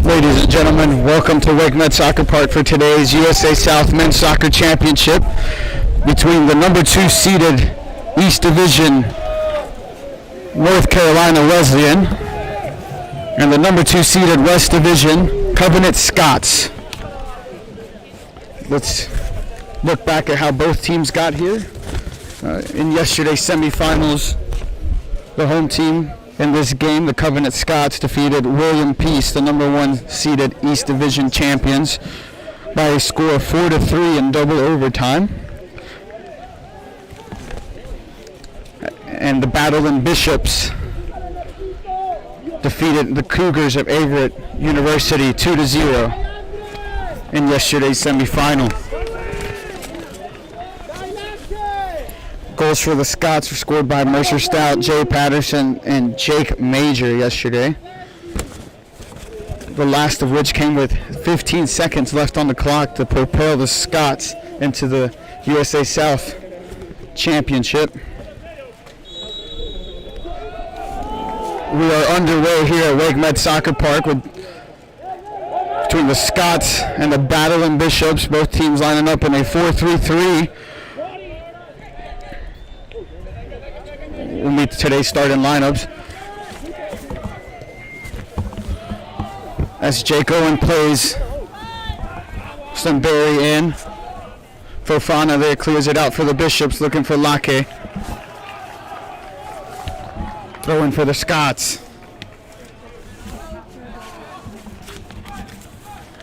Ladies and gentlemen, welcome to WakeMed Soccer Park for today's USA South Men's Soccer Championship between the number 2 seeded East Division North Carolina Wesleyan and the number 2 seeded West Division Covenant Scots. Let's look back at how both teams got here. In yesterday's semifinals, the home team in this game, the Covenant Scots, defeated William Peace, the number 1 seeded East Division champions, by a score of 4-3 in double overtime. And the Battling Bishops defeated the Cougars of Everett University 2-0 in yesterday's semifinal. Goals for the Scots were scored by Mercer Stout, Jay Patterson, and Jake Major yesterday. The last of which came with 15 seconds left on the clock to propel the Scots into the USA South Championship. We are underway here at WakeMed Soccer Park between the Scots and the Battling Bishops, both teams lining up in a 4-3-3. We'll meet today's starting lineups as Jake Owen plays some Barry in. Fofana there clears it out for the Bishops, looking for Lake. Throwing for the Scots.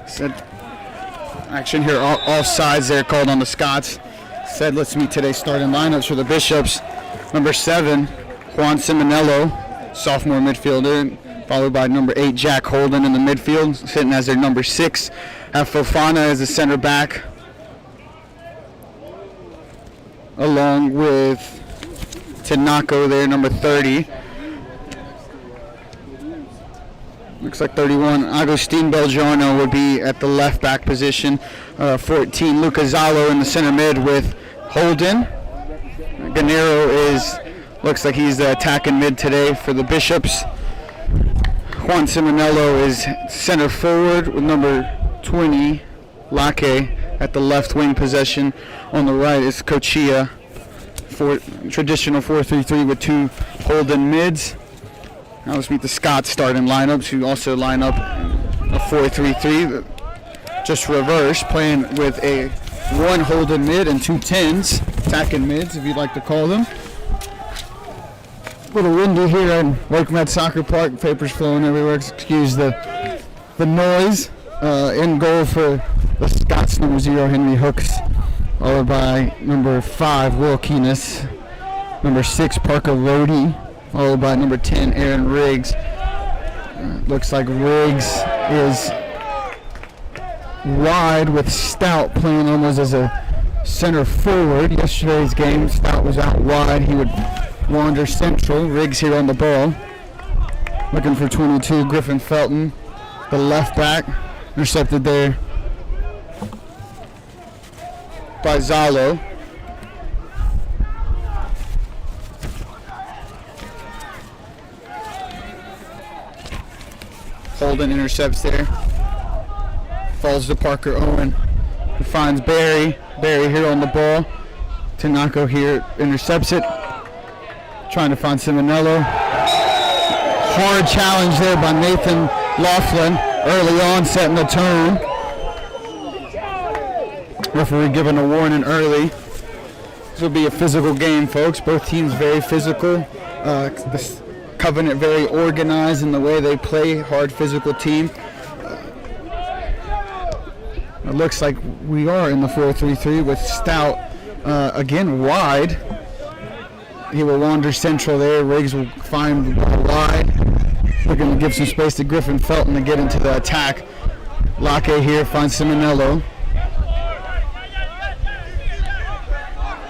Said action here, all sides there called on the Scots. Said let's meet today's starting lineups for the Bishops. Number 7, Juan Simonello, sophomore midfielder, followed by number 8, Jack Holden in the midfield, sitting as their number 6. Have Fofana as the center back, along with Tanako there, number 30. Looks like 31, Agustin Belgiano would be at the left back position. 14, Luca Zalo in the center mid with Holden. Ganero looks like he's the attacking mid today for the Bishops. Juan Simonello is center forward with number 20, Lake, at the left wing possession. On the right is Kochia, traditional 4-3-3 with 2 Holden mids. Now let's meet the Scots starting lineups, who also line up a 4-3-3, just reverse, playing with a 1 Holden mid and 2 10s, attacking mids if you'd like to call them. A little windy here in WakeMed Soccer Park, papers flowing everywhere, excuse the noise. In goal for the Scots, number 0, Henry Hooks, followed by number 5, Will Keenis, number 6, Parker Rody, followed by number 10, Aaron Riggs. Looks like Riggs is wide with Stout playing almost as a center forward. Yesterday's game, Stout was out wide. He would wander central. Riggs here on the ball. Looking for 22, Griffin Felton, the left back. Intercepted there by Zalo. Holden intercepts there. Falls to Parker Owen, who finds Barry. Barry here on the ball. Tanako here intercepts it. Trying to find Simonello. Hard challenge there by Nathan Laughlin. Early on, setting the tone. Referee giving a warning early. This will be a physical game, folks. Both teams very physical. The Covenant very organized in the way they play. Hard physical team. It looks like we are in the 4-3-3 with Stout again wide. He will wander central there. Riggs will find the ball wide. Looking to give some space to Griffin Felton to get into the attack. Lake here finds Simonello.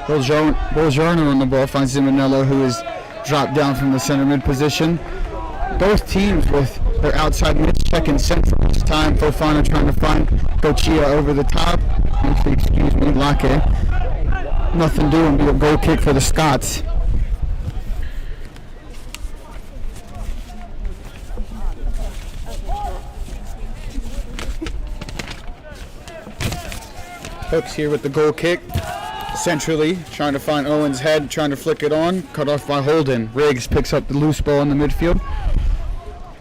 Boljarno on the ball finds Simonello, who is dropped down from the center mid position. Both teams with their outside mids checking central this time. Fofana trying to find Kochia over the top. Excuse me, Lake. Nothing doing, be a goal kick for the Scots. Hooks here with the goal kick. Centrally, trying to find Owen's head, trying to flick it on. Cut off by Holden. Riggs picks up the loose ball in the midfield.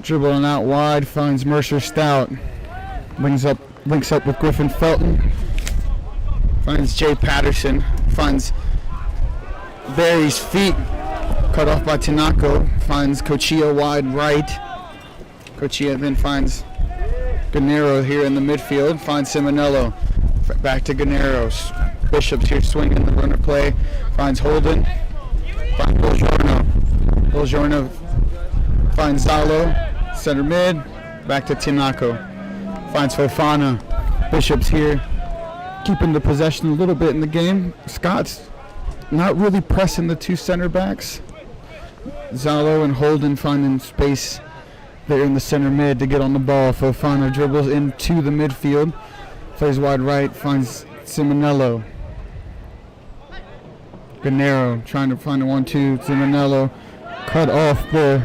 Dribbling out wide, finds Mercer Stout. Links up with Griffin Felton. Finds Jay Patterson. Finds Barry's feet. Cut off by Tanako. Finds Cochilla wide right. Cochilla then finds Gennaro here in the midfield. Finds Simonello. Back to Gennaro. Bishop's here swinging the runner play. Finds Holden. Finds Bolgiorno. Bolgiorno finds Zalo. Center mid. Back to Tanako. Finds Fofana. Bishop's here. Keeping the possession a little bit in the game. Scots not really pressing the two center backs. Zalo and Holden finding space there in the center mid to get on the ball. Fofana dribbles into the midfield. Plays wide right. Finds Simonello. Gennaro trying to find a 1-2. Simonello cut off there.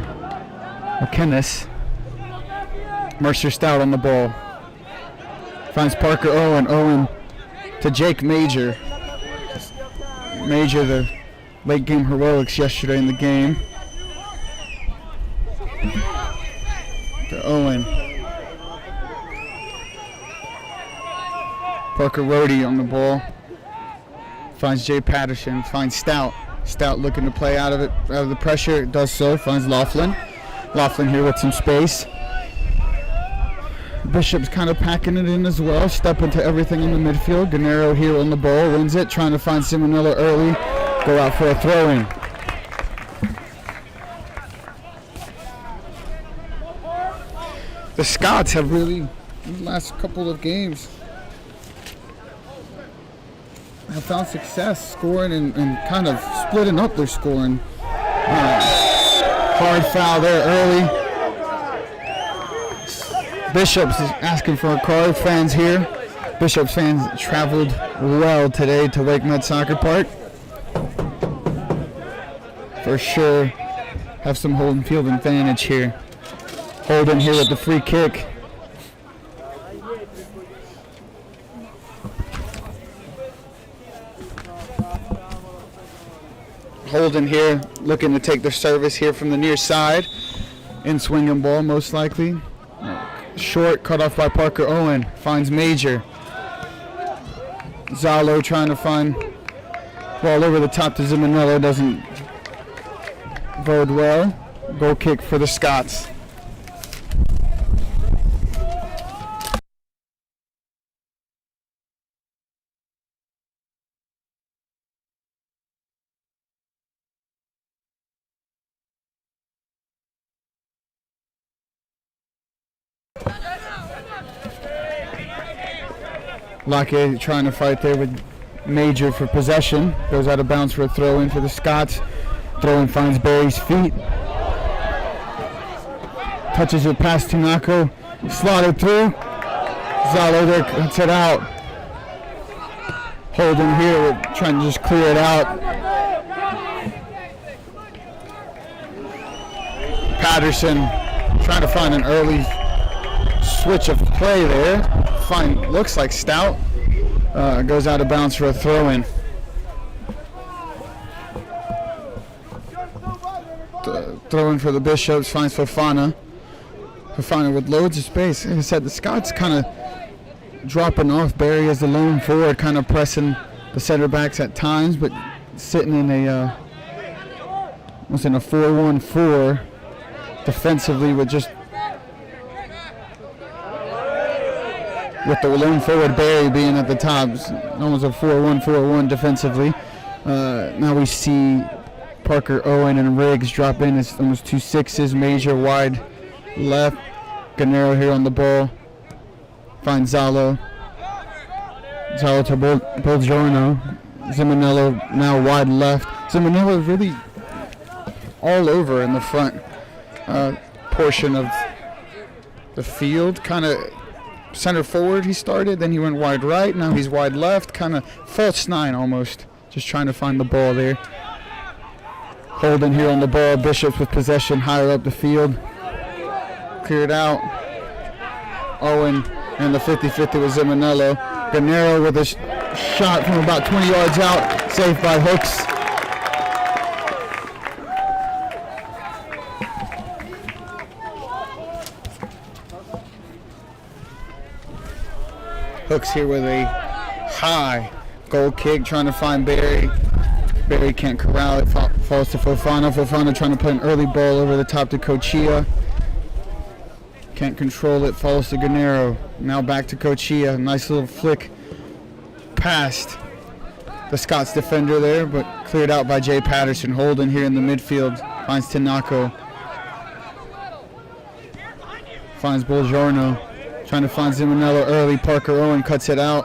McKinnis. Mercer Stout on the ball. Finds Parker Owen. Owen to Jake Major. Major, the late game heroics yesterday in the game. To Owen. Parker Rohde on the ball. Finds Jay Patterson. Finds Stout. Stout looking to play out of the pressure. It does so. Finds Laughlin. Laughlin here with some space. Bishop's kind of packing it in as well. Step into everything in the midfield. Gennaro here on the ball. Wins it. Trying to find Simonello early. Go out for a throw-in. The Scots have really, in the last couple of games, have found success scoring and kind of splitting up their scoring. Hard foul there early. Bishop's is asking for a card. Fans here. Bishop's fans traveled well today to Wake Med Soccer Park. For sure have some home field advantage here. Holden here with the free kick. Holden here looking to take the service here from the near side. In swinging ball most likely. Short cut off by Parker Owen. Finds Major. Zalo trying to find ball over the top to Simonello. Doesn't bode well. Goal kick for the Scots. Lockett trying to fight there with Major for possession. Goes out of bounds for a throw-in for the Scots. Throw-in finds Barry's feet. Touches it past Tanako. Slotted through. Zalo there cuts it out. Holden here trying to just clear it out. Patterson trying to find an early switch of play there. Looks like Stout. Goes out of bounds for a throw-in. Throw-in for the Bishops. Finds Fofana. Fofana with loads of space. Like I said, the Scots kind of dropping off. Barry as the lone forward, kind of pressing the center backs at times, but sitting in a 4-1-4 defensively with the lone forward Barry being at the top. Almost a 4-1-4-1 defensively. Now we see Parker Owen and Riggs drop in as almost 2 6s. Major wide left. Gennaro here on the ball. Finds Zalo. Zalo to Bolgiorno. Simonello now wide left. Simonello really all over in the front portion of the field. Kind of center forward he started, then he went wide right, now he's wide left, kind of false 9 almost, just trying to find the ball there. Holden here on the ball. Bishops with possession higher up the field. Cleared out. Owen and the 50-50 with Simonello. Gennaro with a shot from about 20 yards out, saved by Hooks. Hooks here with a high goal kick, trying to find Barry. Barry can't corral it, falls to Fofana. Fofana trying to put an early ball over the top to Cochia. Can't control it, falls to Gennaro. Now back to Cochia. Nice little flick past the Scots defender there, but cleared out by Jay Patterson. Holden here in the midfield finds Tanako. Finds Bolgiorno. Trying to find Zimonello early. Parker Owen cuts it out.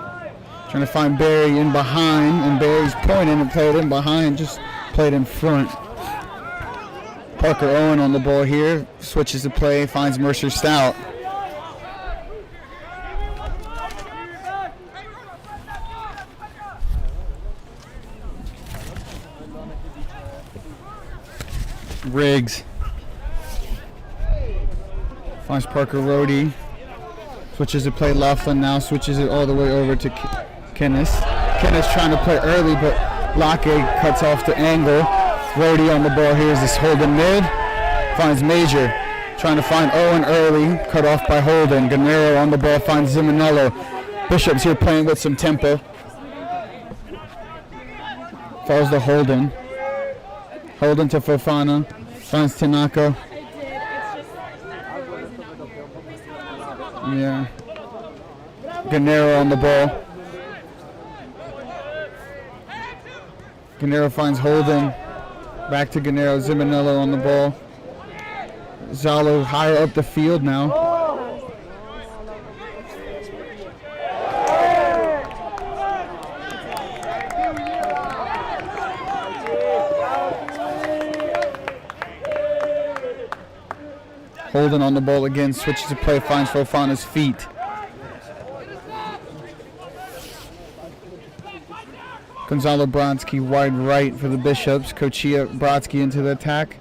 Trying to find Barry in behind, and Barry's pointing and played in behind, just played in front. Parker Owen on the ball here, switches the play, finds Mercer Stout. Riggs finds Parker Rohde. Switches to play Laughlin now, switches it all the way over to Kennis. Kennis trying to play early, but Locke cuts off the angle. Rohde on the ball here is this Holden mid. Finds Major. Trying to find Owen early, cut off by Holden. Gennaro on the ball finds Zimonello. Bishop's here playing with some tempo. Falls to Holden. Holden to Fofana. Finds Tanaka. Yeah. Gennaro on the ball. Gennaro finds Holden. Back to Gennaro. Zimonello on the ball. Zalo higher up the field now. Holden on the ball again, switches to play, finds Fofana's feet. Gonzalo Brodsky wide right for the Bishops. Cochia Brodsky into the attack.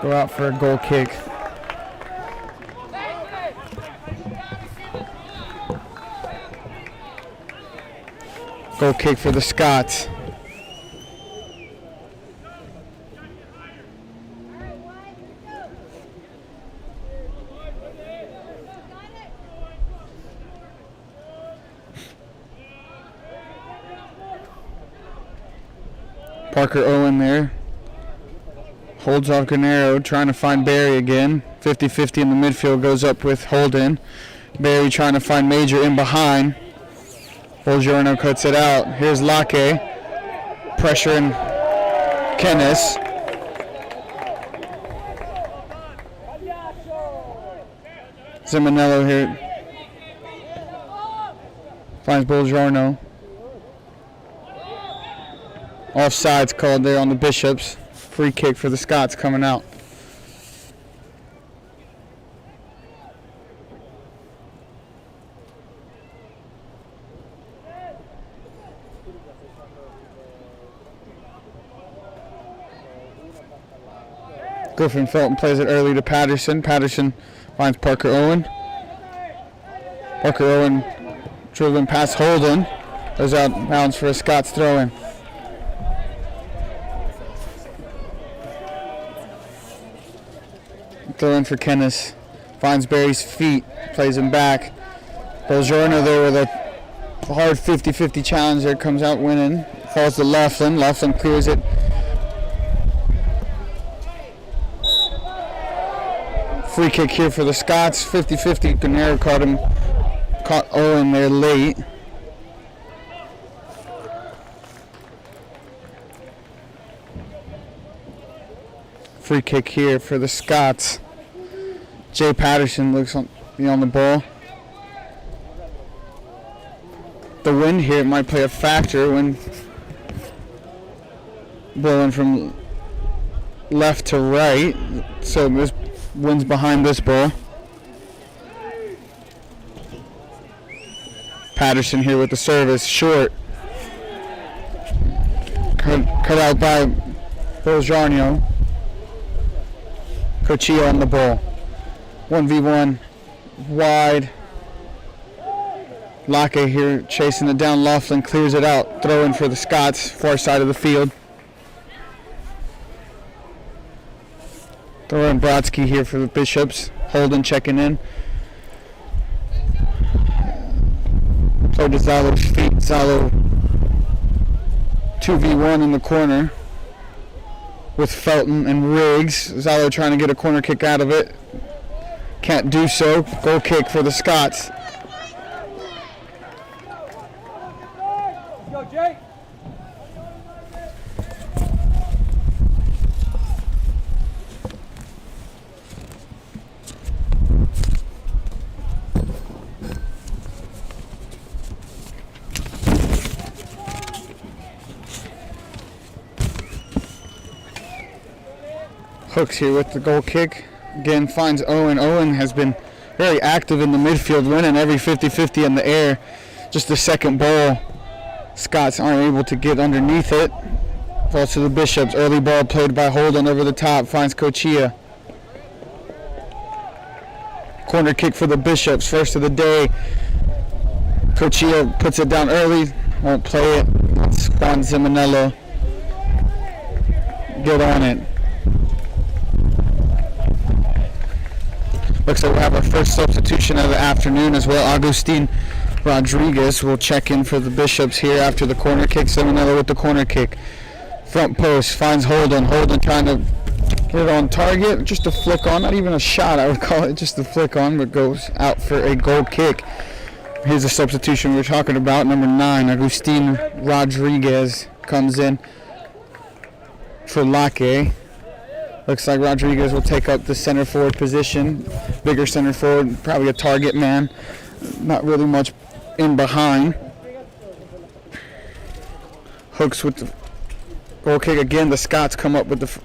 Go out for a goal kick. Goal kick for the Scots. Parker Owen there. Holds off Gennaro, trying to find Barry again. 50-50 in the midfield, goes up with Holden. Barry trying to find Major in behind. Bolgiorno cuts it out. Here's Lake. Pressuring Kennis. Zimonello here. Finds Bolgiorno. Offsides called there on the Bishops. Free kick for the Scots coming out. Griffin Felton plays it early to Patterson. Patterson finds Parker Owen. Parker Owen driven past Holden. Goes out bounds for a Scots throw-in. Throw in for Kennis. Finds Barry's feet. Plays him back. Bolgiorno there with a hard 50-50 challenge there. Comes out winning. Falls to Laughlin. Laughlin clears it. Free kick here for the Scots. 50-50. Gennaro caught Owen there late. Free kick here for the Scots. Jay Patterson looks on the ball. The wind here might play a factor when blowing from left to right. So this wind's behind this ball. Patterson here with the service, short. Cut out by Bolgiorno. Cochia on the ball. 1v1 wide. Lake here chasing it down. Laughlin clears it out. Throwing for the Scots, far side of the field. Throwing Brodsky here for the Bishops. Holden checking in. Play to Zalo's feet. Zalo 2v1 in the corner with Felton and Riggs. Zalo trying to get a corner kick out of it. Can't do so. Goal kick for the Scots. Go, Jake. Hooks here with the goal kick. Again, finds Owen. Owen has been very active in the midfield, winning every 50-50 in the air. Just the second ball. Scots aren't able to get underneath it. Falls to the Bishops. Early ball played by Holden over the top. Finds Cochia. Corner kick for the Bishops. First of the day. Cochia puts it down early. Won't play it. It's Juan Zimonello. Get on it. Looks like we'll have our first substitution of the afternoon as well. Agustin Rodriguez will check in for the Bishops here after the corner kick. Zimonello with the corner kick. Front post, finds Holden. Holden trying to get it on target. Just a flick on, not even a shot I would call it, just a flick on, but goes out for a goal kick. Here's the substitution we were talking about. Number 9, Agustin Rodriguez comes in for Lake. Looks like Rodriguez will take up the center forward position. Bigger center forward, probably a target man. Not really much in behind. Hooks with the goal kick again. The Scots come up with the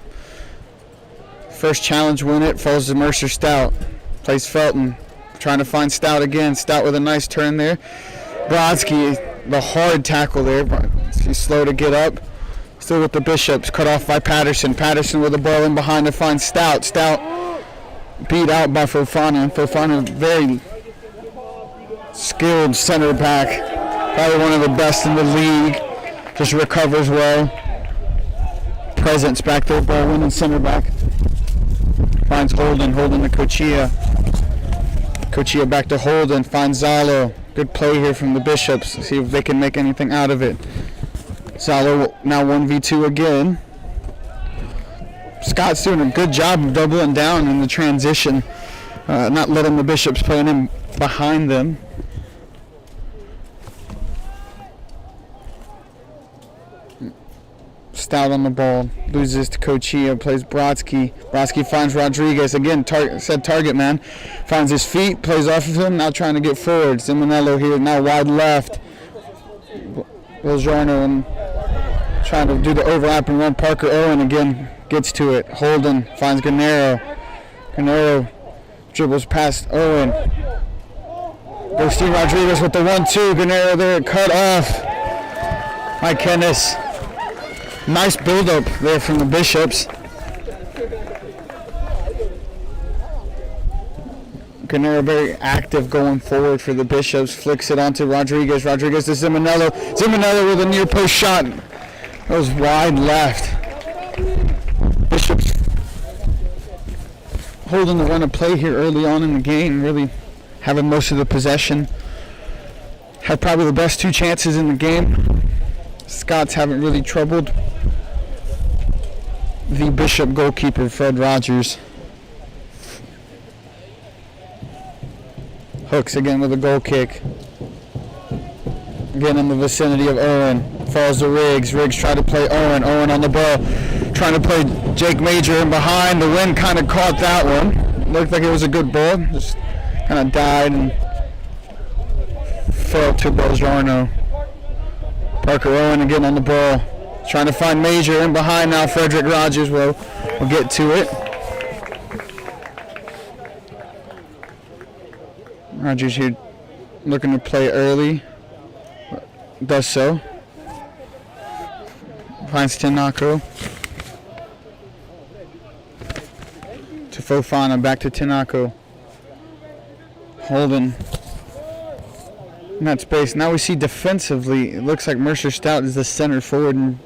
first challenge, win it. Falls to Mercer Stout. Plays Felton. Trying to find Stout again. Stout with a nice turn there. Brodsky, the hard tackle there. He's slow to get up. Still with the Bishops, cut off by Patterson. Patterson with the ball in behind to find Stout. Stout beat out by Fofana. Fofana, very skilled center back. Probably one of the best in the league. Just recovers well. Presence back there, ball winning center back. Finds Holden. Holden to Cochia. Cochia back to Holden. Finds Zalo. Good play here from the Bishops. See if they can make anything out of it. Zalo now 1v2 again. Scott's doing a good job of doubling down in the transition, not letting the Bishops play in behind them. Stout on the ball, loses to Cochia, plays Brodsky. Brodsky finds Rodriguez again. Target man, finds his feet, plays off of him. Now trying to get forward. Zimonello here now wide left. Belgiano and trying to do the overlap and run. Parker Owen again gets to it. Holden finds Gennaro. Gennaro dribbles past Owen. Agustin Rodriguez with the 1-2. Gennaro there, cut off. Mike Kennis. Nice build-up there from the Bishops. Gennaro very active going forward for the Bishops. Flicks it onto Rodriguez. Rodriguez to Zimonello. Zimonello with a near post shot. That was wide left. Bishops holding the run of play here early on in the game. Really having most of the possession. Had probably the best 2 chances in the game. Scots haven't really troubled the Bishop goalkeeper, Fred Rogers. Hooks again with a goal kick. Again in the vicinity of Owen. Falls to Riggs. Riggs tried to play Owen. Owen on the ball. Trying to play Jake Major in behind. The wind kind of caught that one. Looked like it was a good ball. Just kind of died and fell to Belgiano. Parker Owen again on the ball. Trying to find Major in behind now. Frederick Rogers will get to it. Rogers here looking to play early. Does so. Finds Tinako. To Fofana. Back to Tinako. Holden. in that space. Now we see defensively, it looks like Mercer Stout is the center forward, and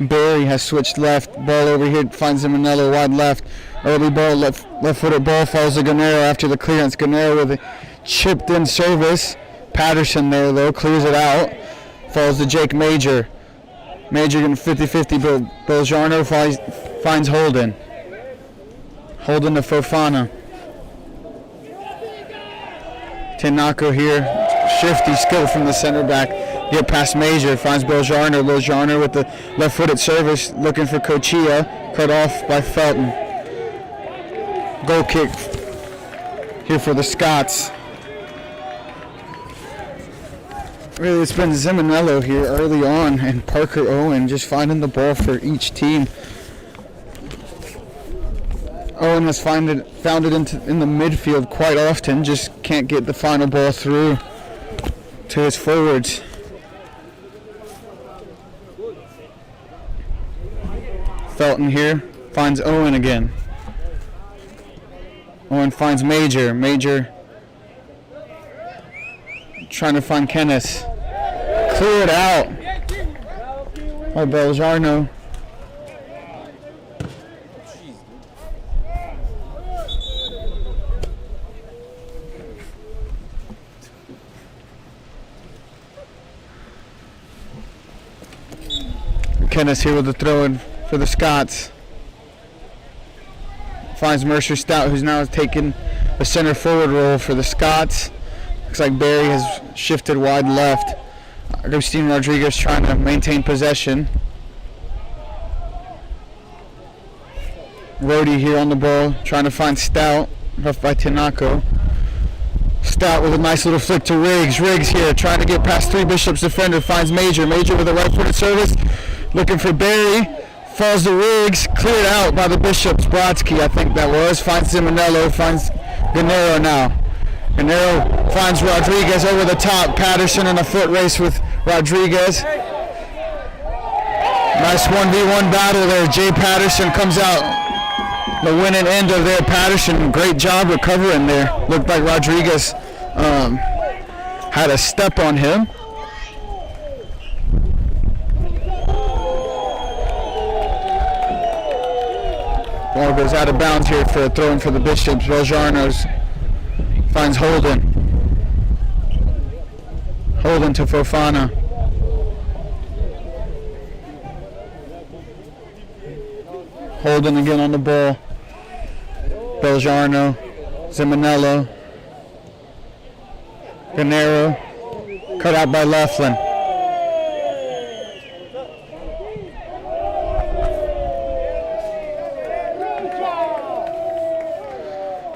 Barry has switched left. Ball over here finds Zimonello wide left. Early ball, left-footed ball falls to Gennaro after the clearance. Gennaro with a chipped-in service. Patterson there, though, clears it out. Falls to Jake Major. Major getting 50-50, but Belgiano finds Holden. Holden to Fofana. Tanako here. Shifty skill from the center back. Get past Major. Finds Belgiano. Belgiano with the left-footed service. Looking for Cochilla. Cut off by Felton. Goal kick here for the Scots. Really, it's been Zimonello here early on and Parker Owen just finding the ball for each team. Owen has found it in the midfield quite often, just can't get the final ball through to his forwards. Felton here finds Owen again. Owen finds Major. Major trying to find Kenneth. Clear it out by Belgiano. Kenneth here with the throw in for the Scots. Finds Mercer Stout, who's now taken the center forward role for the Scots. Looks like Barry has shifted wide left. Agustin Rodriguez trying to maintain possession. Rhodey here on the ball, trying to find Stout. Rough by Tanako. Stout with a nice little flick to Riggs. Riggs here trying to get past Three Bishops defender. Finds Major. Major with a right-footed service. Looking for Barry. Falls to Riggs. Cleared out by the Bishops. Brodsky, I think that was. Finds Zimonello. Finds Gennaro now. Gennaro finds Rodriguez over the top. Patterson in a foot race with Rodriguez. Nice 1v1 battle there. Jay Patterson comes out the winning end of there. Patterson, great job recovering there. Looked like Rodriguez had a step on him. Ball goes out of bounds here for a throw in for the Bishops. Belgiarnos finds Holden. Holden to Fofana. Holden again on the ball. Belgiano. Zimonello. Gennaro. Cut out by Laughlin.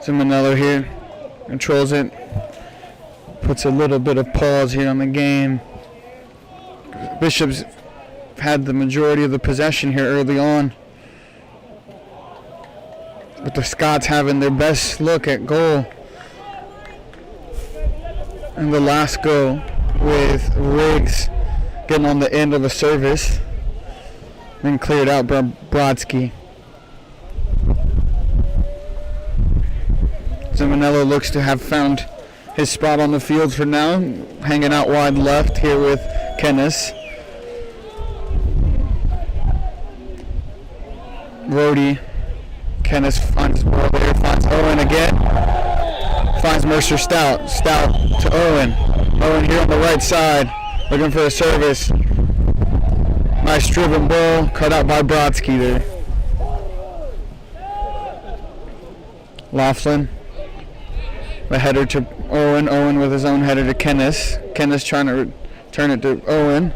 Zimonello here. Controls it. Puts a little bit of pause here on the game. Bishops had the majority of the possession here early on, with the Scots having their best look at goal. And the last goal with Riggs getting on the end of a service, then cleared out by Brodsky. Zimonello looks to have found his spot on the field for now, hanging out wide left here with Kenneth. Rhodey. Kenneth finds the ball there, finds Owen again. Finds Mercer Stout. Stout to Owen. Owen here on the right side, looking for a service. Nice driven ball, cut out by Brodsky there. Laughlin. The header to Owen. Owen with his own header to Kenneth. Kenneth trying to turn it to Owen.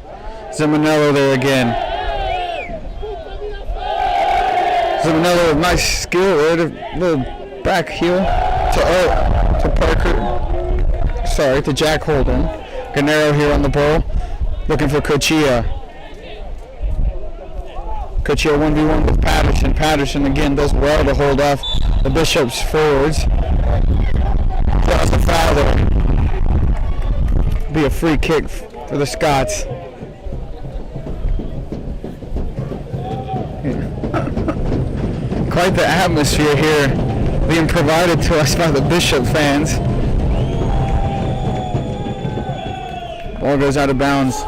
Zimonello there again. Zimonello with nice skill there. A little back heel to Parker. Sorry, to Jack Holden. Gennaro here on the ball. Looking for Cochilla. Cochilla 1v1 with Patterson. Patterson again does well to hold off the Bishops forwards. That was a foul there. Be a free kick for the Scots. Quite the atmosphere here being provided to us by the Bishop fans. Ball goes out of bounds.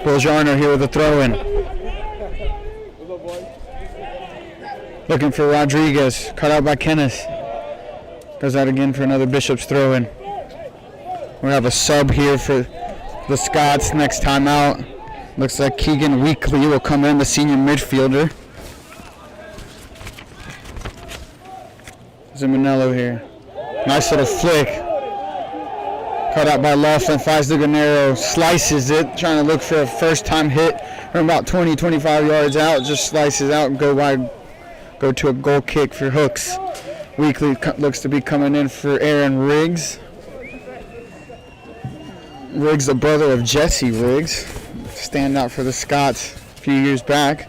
Boljarno here with a throw-in. Looking for Rodriguez. Cut out by Kenneth. Goes out again for another Bishop's throw-in. We have a sub here for the Scots next time out. Looks like Keegan Weekly will come in, the senior midfielder. Zimonello here. Nice little flick. Cut out by Laughlin, finds the Granero, slices it, trying to look for a first-time hit from about 20, 25 yards out. Just slices out and go to a goal kick for Hooks. Weekly looks to be coming in for Aaron Riggs. Riggs, the brother of Jesse Riggs, stand out for the Scots a few years back.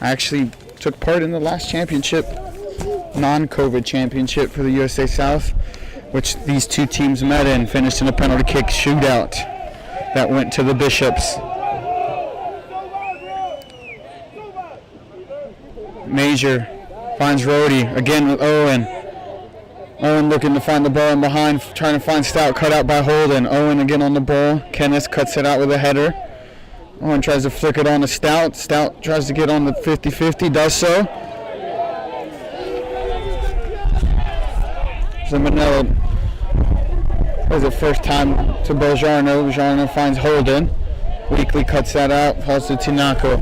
I actually took part in the last championship, non-COVID championship for the USA South, which these two teams met in, finished in a penalty kick shootout that went to the Bishops. Major finds Rhodey, again with Owen. Owen looking to find the ball in behind, trying to find Stout, cut out by Holden. Owen again on the ball. Kenneth cuts it out with a header. Owen tries to flick it on to Stout. Stout tries to get on the 50-50, does so. Zimonello was it first time to Boljarno. Boljarno finds Holden. Weekly cuts that out, falls to Tinako.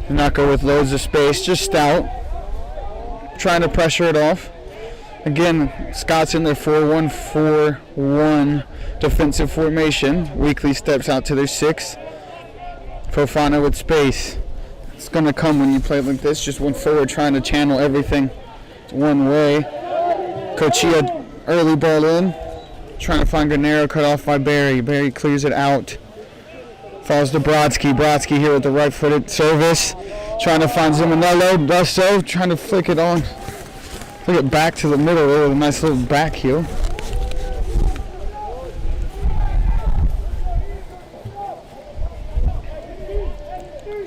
Tinako with loads of space, just Stout trying to pressure it off. Again, Scots in their 4-1-4-1 defensive formation. Weekly steps out to their 6. Fofana with space. It's going to come when you play like this, just one forward trying to channel everything one way. Cochia early ball in, trying to find Granero, cut off by Barry. Barry clears it out. Falls to Brodsky. Brodsky here with the right-footed service. Trying to find Zimonello, does so, trying to flick it on. Flick it back to the middle there with a nice little back heel.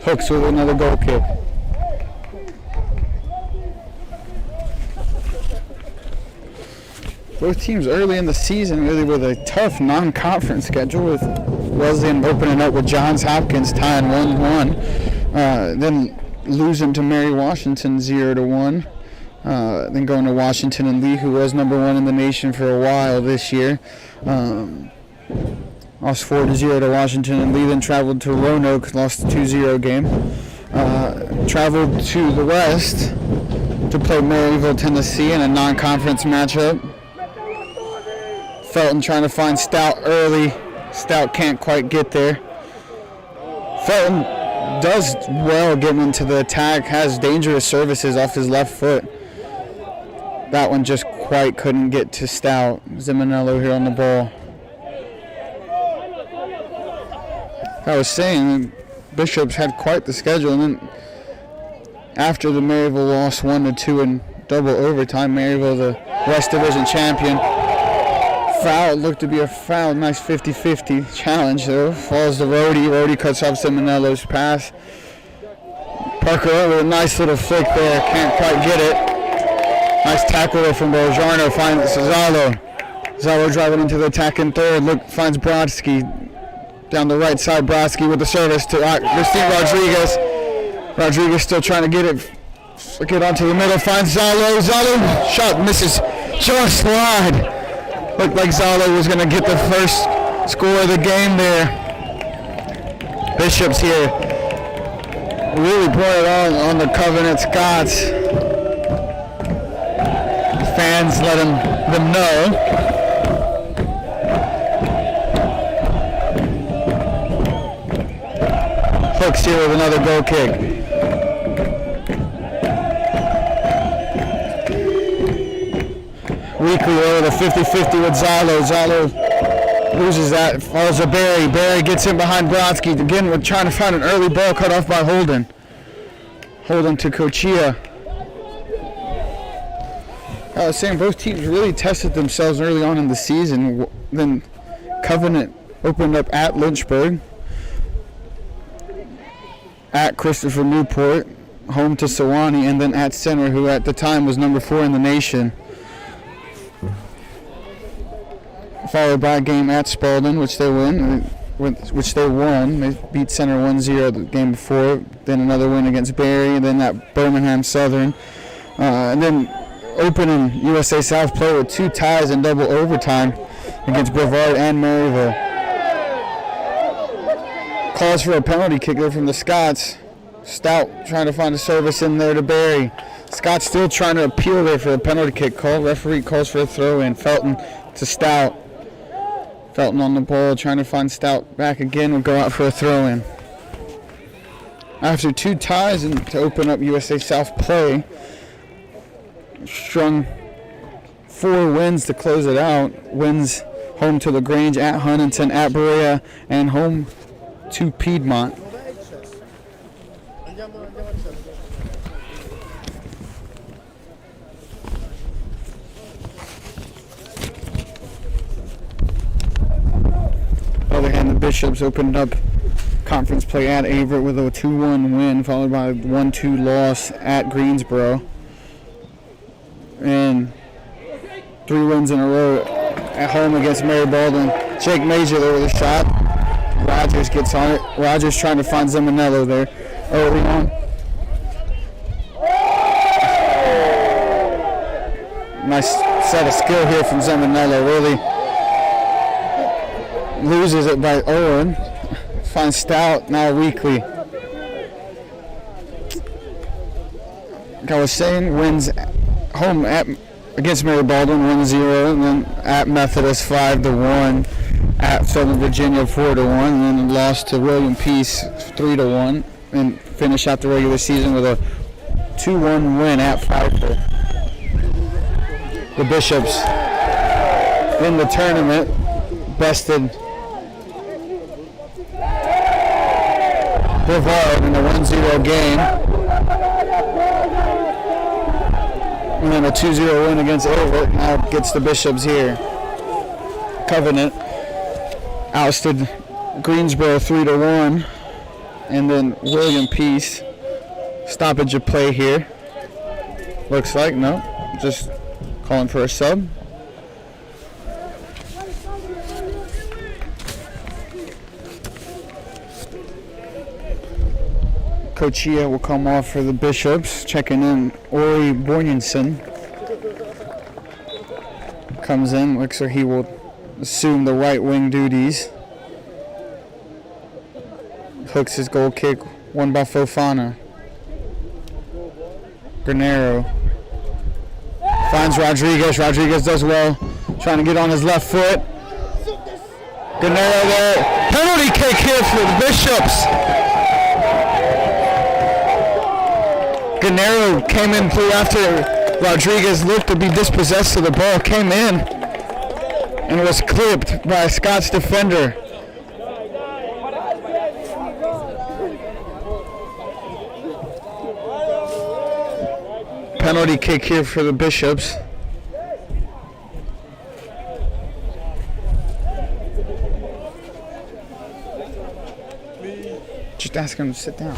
Hooks with another goal kick. Both teams early in the season really with a tough non-conference schedule, with Wesleyan opening up with Johns Hopkins tying 1-1, then losing to Mary Washington 0-1, then going to Washington and Lee, who was number 1 in the nation for a while this year. Lost 4-0 to Washington and Lee, then traveled to Roanoke, lost the 2-0 game. Traveled to the west to play Maryville, Tennessee in a non-conference matchup. Felton trying to find Stout early. Stout can't quite get there. Felton does well getting into the attack, has dangerous services off his left foot. That one just quite couldn't get to Stout. Zimonello here on the ball. I was saying, Bishops had quite the schedule, and then after the Maryville lost 1-2 in double overtime, Maryville, the West Division champion, foul, looked to be a foul, nice 50-50 challenge though. Falls to Rhodey. Rhodey cuts off Zimonello's pass. Parker with a nice little flick there, can't quite get it. Nice tackle there from Boljarno, finds Zalo. Zalo driving into the attack in third, finds Brodsky. Down the right side, Brodsky with the service to Christine Rodriguez. Rodriguez still trying to get onto the middle, finds Zalo. Zalo, shot misses just wide. Looked like Zalo was going to get the first score of the game there. Bishops here really brought it on the Covenant Scots. Fans let them know. Hooks here with another goal kick. Weekly over the 50-50 with Zalo. Zalo loses that, falls to Barry. Barry gets in behind Brodsky. Again, we're trying to find an early ball cut off by Holden. Holden to Cochia. I was saying both teams really tested themselves early on in the season. Then Covenant opened up at Lynchburg, at Christopher Newport, home to Sewanee, and then at Center, who at the time was number 4 in the nation. followed by a game at Spalding, which they won. They beat Center 1-0 the game before. Then another win against Barry, and then at Birmingham Southern. And then opening USA South play with 2 ties in double overtime against Brevard and Maryville. Calls for a penalty kick there from the Scots. Stout trying to find a service in there to Barry. Scott's still trying to appeal there for a penalty kick call. Referee calls for a throw in. Felton to Stout. Felton on the ball trying to find Stout back again. Will go out for a throw in. After 2 ties and to open up USA South play, strung 4 wins to close it out. Wins home to LaGrange, at Huntington, at Berea, and home to Piedmont. On the other hand, the Bishops opened up conference play at Averett with a 2-1 win, followed by a 1-2 loss at Greensboro. And 3 wins in a row at home against Mary Baldwin. Jake Major there with a shot. Rogers gets on it. Rogers trying to find Zemanello there early on. Nice set of skill here from Zemanello. Really loses it by Owen. Finds Stout now weakly. Like I was saying, wins home against Mary Baldwin 1-0, and then at Methodist 5-1, at Southern Virginia 4-1, and then lost to William Peace 3-1, and finish out the regular season with a 2-1 win at Pfeiffer. The Bishops in the tournament bested Brevard in a 1-0 game. And then a 2-0 win against Averett now gets the Bishops here. Covenant ousted Greensboro 3-1. And then William Peace, stoppage of play here. Looks like, no, just calling for a sub. Cochia will come off for the Bishops. Checking in, Ori Borgensen comes in. Looks like he will assume the right wing duties. Hooks his goal kick, won by Fofana. Granero finds Rodriguez. Rodriguez does well, trying to get on his left foot. Granero there. Penalty kick here for the Bishops. Granero came in through after Rodriguez looked to be dispossessed, so the ball came in and was clipped by a Scots defender. Penalty kick here for the Bishops. Just ask him to sit down.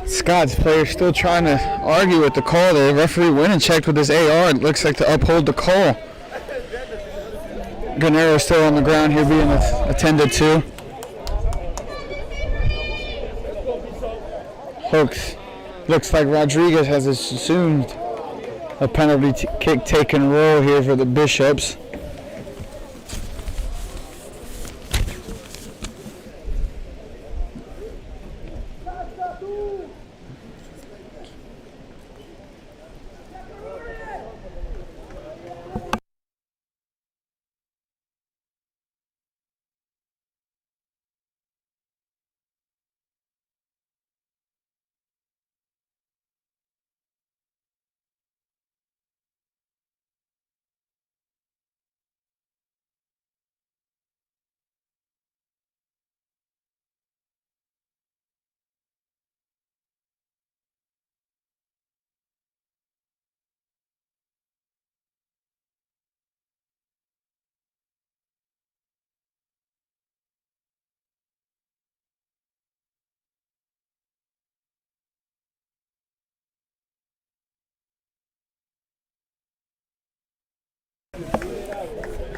Scots player still trying to argue with the call there. Referee went and checked with his AR. It looks like to uphold the call. Granero still on the ground here being attended to. Hooks. Looks like Rodriguez has assumed a penalty kick taken role here for the Bishops.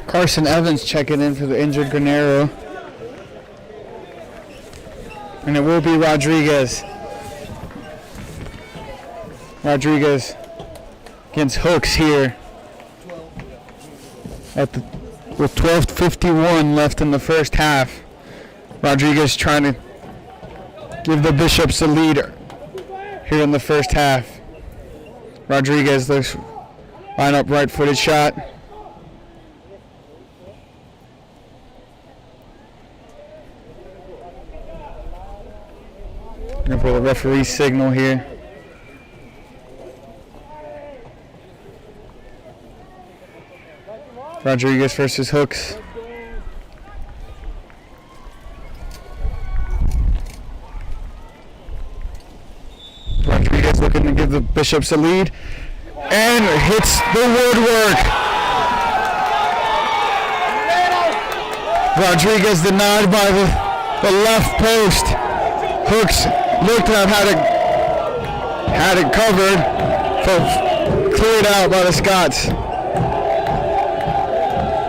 Carson Evans checking in for the injured Granero. And it will be Rodriguez. Rodriguez against Hooks here with 12:51 left in the first half. Rodriguez trying to give the Bishops the lead here in the first half. Rodriguez looks line up, right-footed shot. Looking for the referee's signal here. Rodriguez versus Hooks. Rodriguez looking to give the Bishops a lead and hits the woodwork. Rodriguez denied by the left post. Hooks looked at, had it covered, but cleared out by the Scots.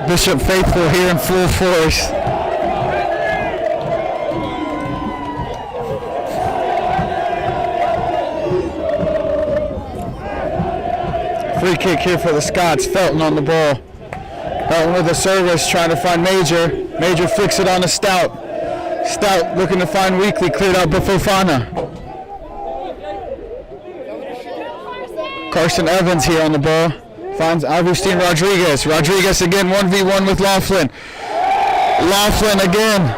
Bishop faithful here in full force. Free kick here for the Scots. Felton on the ball. Felton with a service, trying to find Major. Major flicks it on to Stout. Stout looking to find Weekly, cleared out by Fofana. Carson Evans here on the ball. Finds Agustin Rodriguez. Rodriguez again, 1v1 with Laughlin. Laughlin again.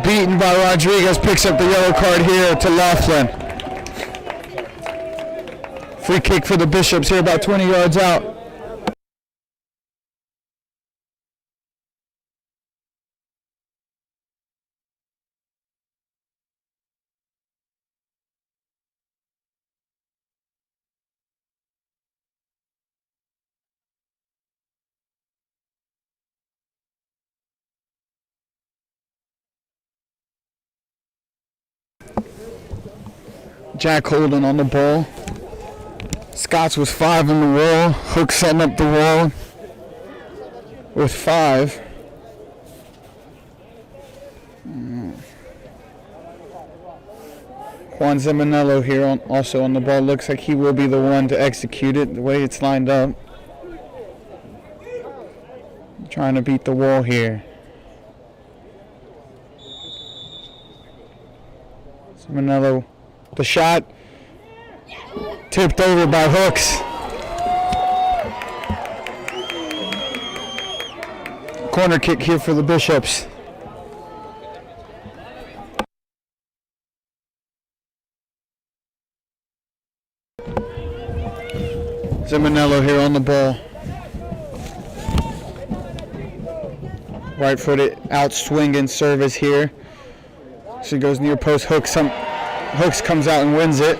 Beaten by Rodriguez, picks up the yellow card here to Laughlin. Free kick for the Bishops here about 20 yards out. Jack Holden on the ball. Scots was 5 on the wall. Hook setting up the wall with 5. Juan Zemanello here also on the ball. Looks like he will be the one to execute it the way it's lined up. Trying to beat the wall here. Zemanello. The shot tipped over by Hooks. Corner kick here for the Bishops. Zemanello here on the ball. Right-footed out swinging service here. She goes near post. Hooks comes out and wins it.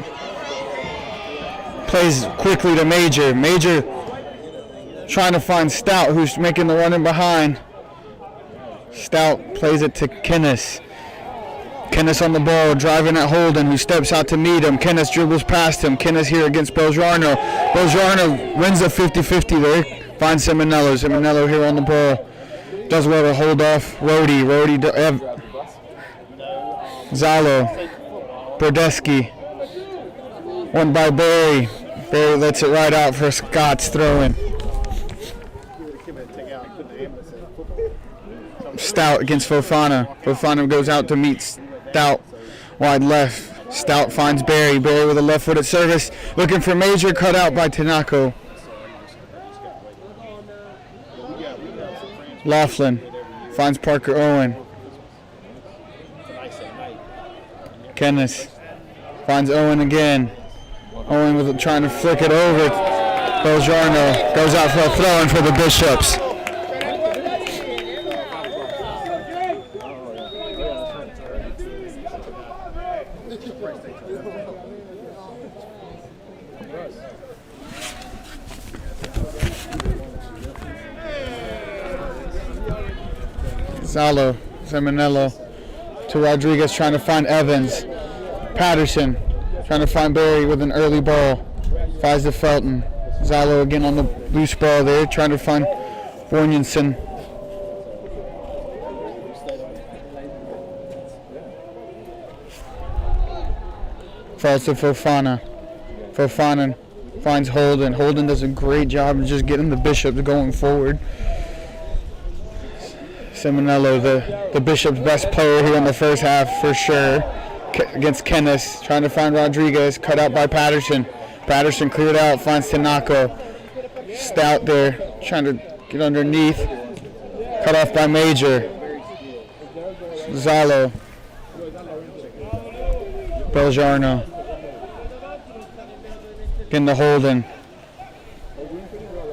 Plays quickly to Major. Major trying to find Stout, who's making the run in behind. Stout plays it to Kennis. Kennis on the ball, driving at Holden, who steps out to meet him. Kennis dribbles past him. Kennis here against Belgiarno. Belgiarno wins a 50-50 there. Finds Seminello. Seminello here on the ball. Does well to hold off Rhodey. Zalo. Brodeski. Won by Barry. Barry lets it right out for Scott's throw-in. Stout against Fofana. Fofana goes out to meet Stout. Wide left. Stout finds Barry. Barry with a left-footed service. Looking for Major. Cut out by Tanako. Laughlin finds Parker Owen. Kennis finds Owen again. Owen with trying to flick it over. Belgiarno goes out for a throw-in for the Bishops. Zalo, Seminello to Rodriguez trying to find Evans. Patterson trying to find Barry with an early ball. Finds to Felton. Zalo again on the loose ball there, trying to find Borgensen. Falls to Fofana. Fofana finds Holden. Holden does a great job of just getting the Bishops going forward. Simonello, the Bishop's best player here in the first half for sure. Against Kennis, trying to find Rodriguez, cut out by Patterson. Patterson cleared out, finds Tanako. Stout there, trying to get underneath. Cut off by Major. Zalo. Belgiarno. Getting the Holden.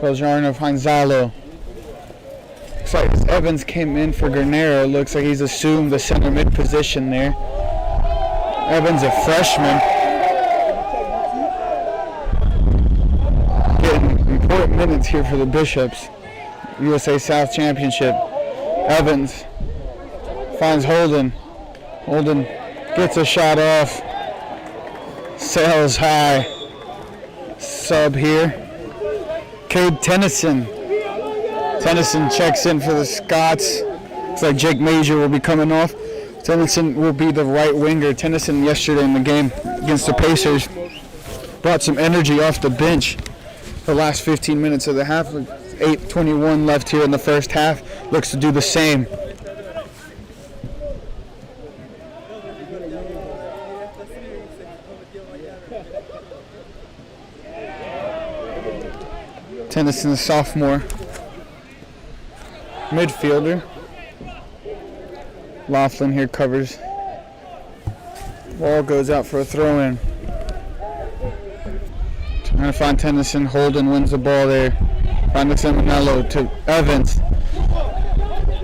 Belgiarno finds Zalo. Looks like as Evans came in for Granero, looks like he's assumed the center mid position there. Evans, a freshman. Getting important minutes here for the Bishops. USA South Championship. Evans finds Holden. Holden gets a shot off. Sails high. Sub here. Cade Tennyson. Tennyson checks in for the Scots. Looks like Jake Major will be coming off. Tennyson will be the right winger. Tennyson yesterday in the game against the Pacers brought some energy off the bench. The last 15 minutes of the half, 8:21 left here in the first half. Looks to do the same. Tennyson, a sophomore midfielder. Laughlin here covers. Ball goes out for a throw-in. Trying to find Tennyson. Holden wins the ball there. Find the Simonello to Evans.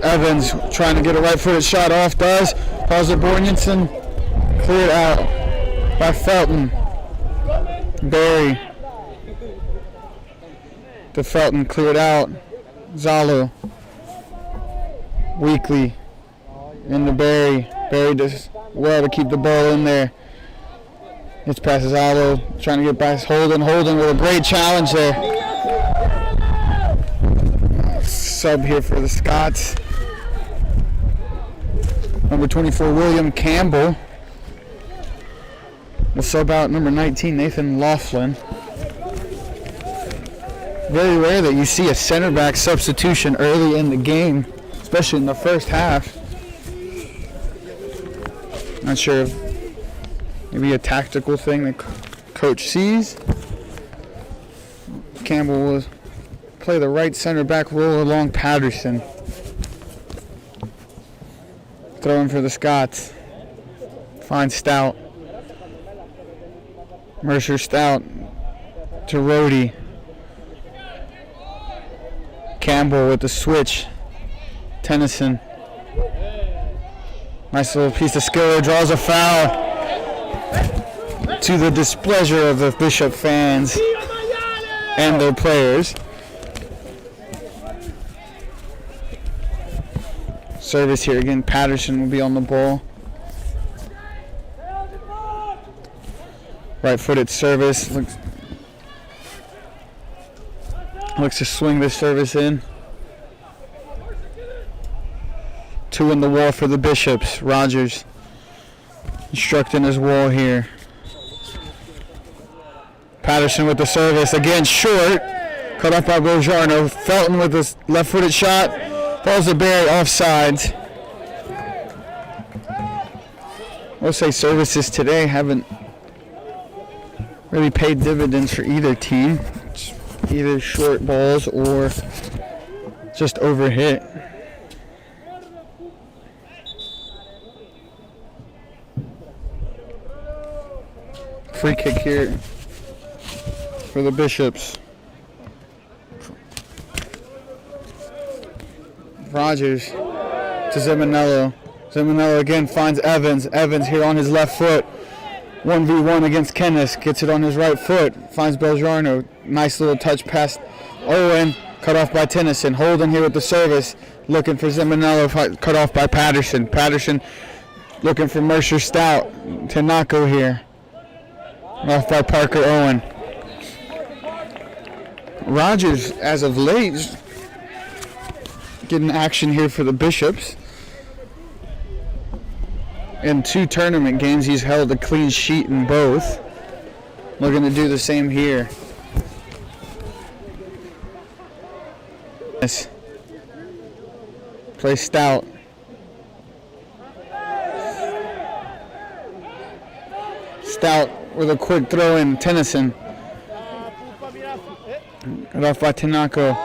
Evans trying to get a right-footed shot off. Does. Calls it Borgensen. Cleared out by Felton. Barry. To Felton. Cleared out. Zalo. Weekly. Into Barry. Barry does well to keep the ball in there. It's past Zalo, trying to get past Holden. Holden with a great challenge there. Sub here for the Scots. Number 24, William Campbell. Will sub out number 19, Nathan Laughlin. Very rare that you see a center back substitution early in the game, especially in the first half. Not sure if maybe a tactical thing that coach sees. Campbell will play the right center back role along Patterson. Throwing for the Scots. Finds Stout. Mercer Stout to Rhodey. Campbell with the switch. Tennyson. Nice little piece of skill, draws a foul to the displeasure of the Bishop fans and their players. Service here again, Patterson will be on the ball. Right-footed service, looks to swing this service in. Two in the wall for the Bishops. Rogers instructing his wall here. Patterson with the service. Again, short. Cut off by Belgiarno. Felton with this left-footed shot. Falls to Barry offsides. I'll say services today haven't really paid dividends for either team. It's either short balls or just overhit. Free kick here for the Bishops. Rogers to Zimonello. Zimonello again finds Evans. Evans here on his left foot. 1v1 against Kennis. Gets it on his right foot. Finds Belgiarno. Nice little touch past Owen. Cut off by Tennyson. Holden here with the service. Looking for Zimonello. Cut off by Patterson. Patterson looking for Mercer Stout. Tanako here. Off by Parker Owen. Rogers, as of late, getting action here for the Bishops. In 2 tournament games, he's held a clean sheet in both. Looking to do the same here. Yes. Play Stout. Stout with a quick throw in. Tennyson. Got off by Tanako.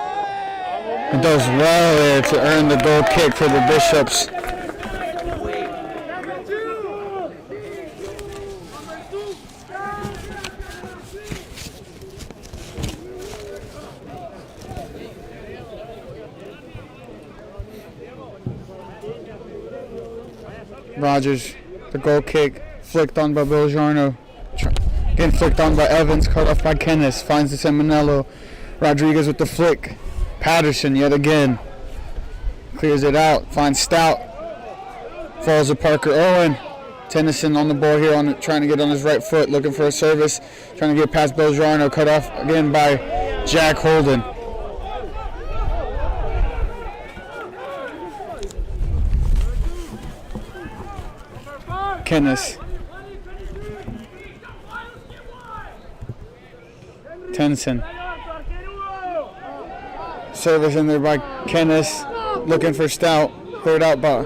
It does well there to earn the goal kick for the Bishops. Rogers, the goal kick, flicked on by Belgiano. Again flicked on by Evans, cut off by Kennis. Finds the Seminello. Rodriguez with the flick. Patterson yet again. Clears it out. Finds Stout. Falls to Parker Owen. Tennyson on the ball here, trying to get on his right foot, looking for a service. Trying to get past Belgiano. Cut off again by Jack Holden. Kennis. Tennyson. Service in there by Kennis. Looking for Stout. Cleared out by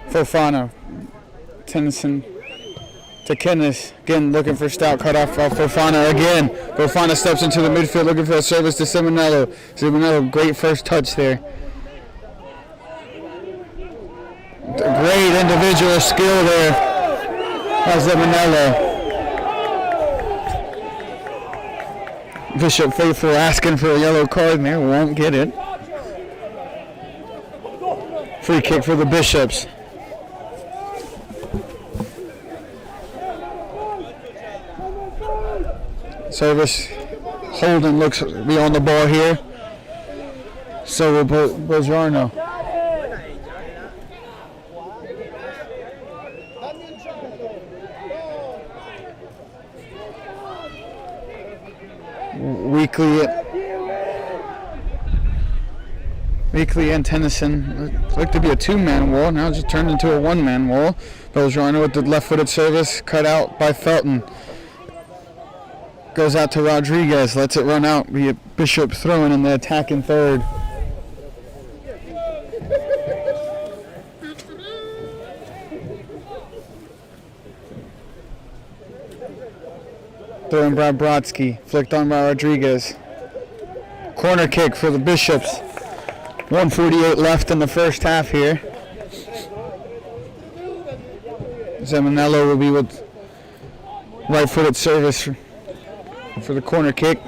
Fofana. Tennyson to Kennis. Again looking for Stout. Cut off by Fofana again. Fofana steps into the midfield looking for a service to Seminello. Seminello, great first touch there. Great individual skill there by Seminello. Bishop Faithful asking for a yellow card there, won't get it. Free kick for the Bishops. Service. Holden looks to be on the ball here. So will Belgiano. Weekly and Tennyson looked to be a 2-man wall. Now it's just turned into a 1-man wall. Belgiano with the left-footed service, cut out by Felton. Goes out to Rodriguez, lets it run out. Be a Bishop throwing in the attacking third. Throwing by Brodsky, flicked on by Rodriguez. Corner kick for the Bishops. 1:48 left in the first half here. Seminello will be with right-footed service for the corner kick.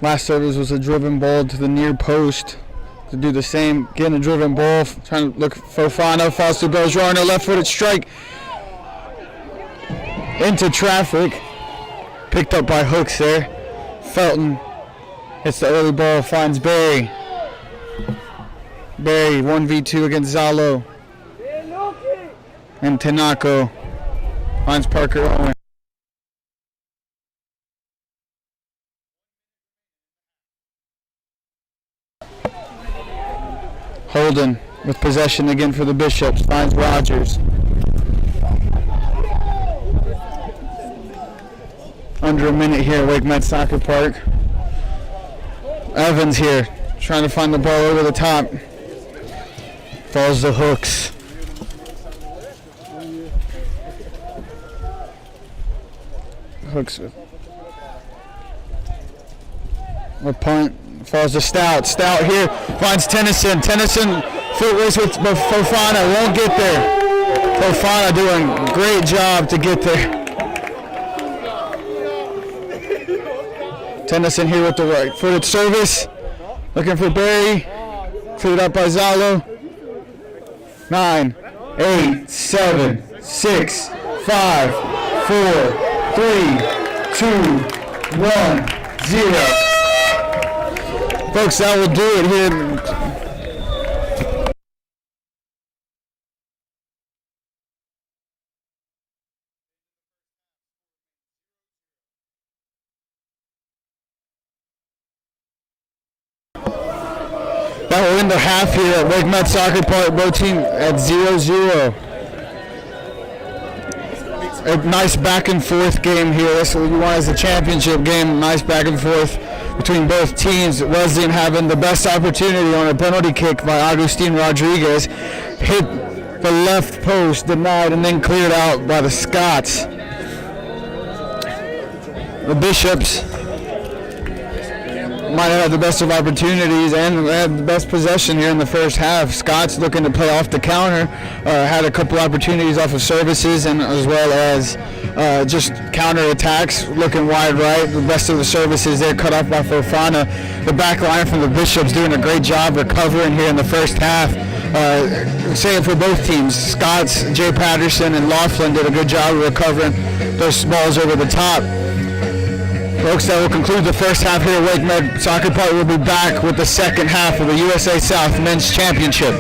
Last service was a driven ball to the near post. To do the same, again a driven ball, trying to look for Fofana, falls to Belgiano, left-footed strike into traffic, picked up by Hooks there. Felton hits the early ball, finds Barry. Barry 1v2 against Zalo. And Tanako finds Parker Owen. Holden with possession again for the Bishops, finds Rogers. Under a minute here at Wake Met Soccer Park. Evans here, trying to find the ball over the top. Falls to Hooks. Hooks with punt. Falls to Stout. Stout here finds Tennyson. Tennyson foot race with Fofana. Won't get there. Fofana doing a great job to get there. Tennyson here with the right-footed service. Looking for Barry. Cleared up by Zalo. 9, 8, 7, 6, 5, 4, 3, 2, 1, 0. Folks, that will do it here. That will end the half here at Wake Met Soccer Park. Both teams at 0-0. A nice back and forth game here. That's what you want as a championship game. Nice back and forth between both teams. Wesleyan having the best opportunity on a penalty kick by Agustin Rodriguez. Hit the left post, denied, and then cleared out by the Scots. The Bishops might have had the best of opportunities and had the best possession here in the first half. Scots looking to play off the counter, had a couple opportunities off of services and as well as just counter attacks, looking wide right. The best of the services there cut off by Fofana. The back line from the Bishops doing a great job recovering here in the first half. Saying for both teams, Scots, Jay Patterson and Laughlin did a good job of recovering those balls over the top. Folks, that will conclude the first half here at Wake Med Soccer Park. We'll be back with the second half of the USA South Men's Championship.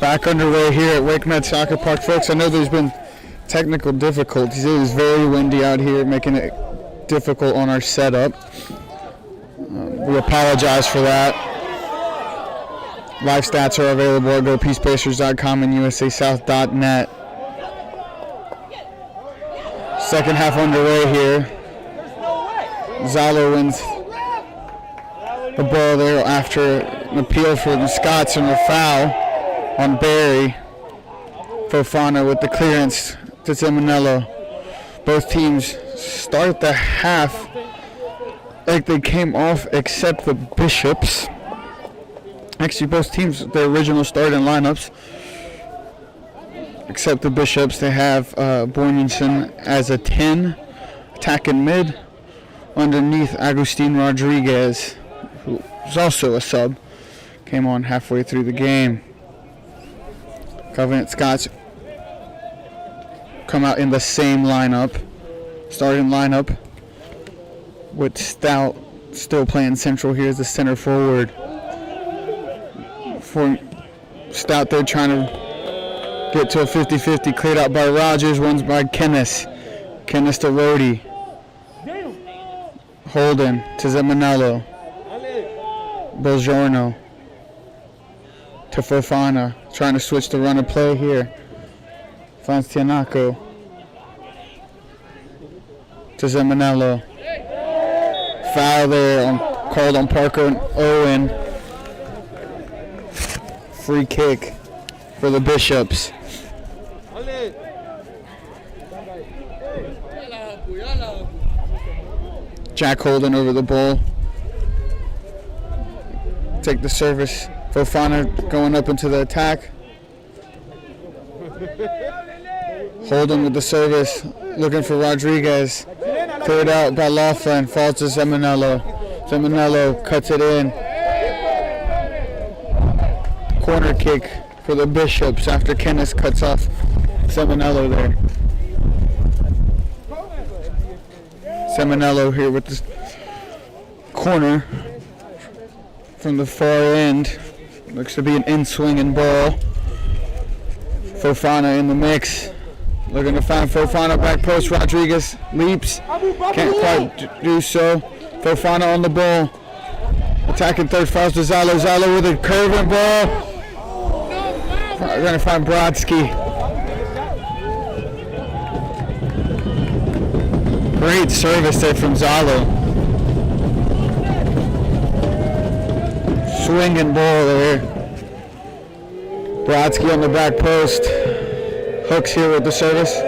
Back underway here at WakeMed Soccer Park. Folks, I know there's been technical difficulties. It is very windy out here, making it difficult on our setup. We apologize for that. Live stats are available at GoPeacePacers.com and USASouth.net. Second half underway here. Zalo wins the ball there after an appeal for the Scots and a foul on Barry. Fofana with the clearance to Zimonello. Both teams start the half like they came off except the Bishops. Actually, both teams, their original starting lineups, except the Bishops. They have Borgensen as a 10, attacking mid, underneath Agustin Rodriguez, who is also a sub, came on halfway through the game. Covenant Scots come out in the same lineup, starting lineup, with Stout still playing central here as the center forward. For Stout, they're trying to get to a 50-50, cleared out by Rogers, one's by Kennis. Kennis to Rody. Holden to Zimonello. Belgiorno to Fofana, trying to switch the run of play here. Finds Tianaco to Zimonello. Foul there called on Parker and Owen. Free kick for the Bishops. Jack Holden over the ball. Take the service. Fofana going up into the attack. Holden with the service, looking for Rodriguez. Cleared out by Laughlin, falls to Zimonello. Zimonello cuts it in. Corner kick for the Bishops after Kennis cuts off Zimonello there. Zimonello here with the corner from the far end. Looks to be an in-swinging ball. Fofana in the mix. Looking to find Fofana, back post. Rodriguez leaps. Can't quite do so. Fofana on the ball. Attacking third, falls to Zalo. Zalo with a curving ball. We're going to find Brodsky. Great service there from Zalo. Swinging ball there. Brodsky on the back post. Hooks here with the service.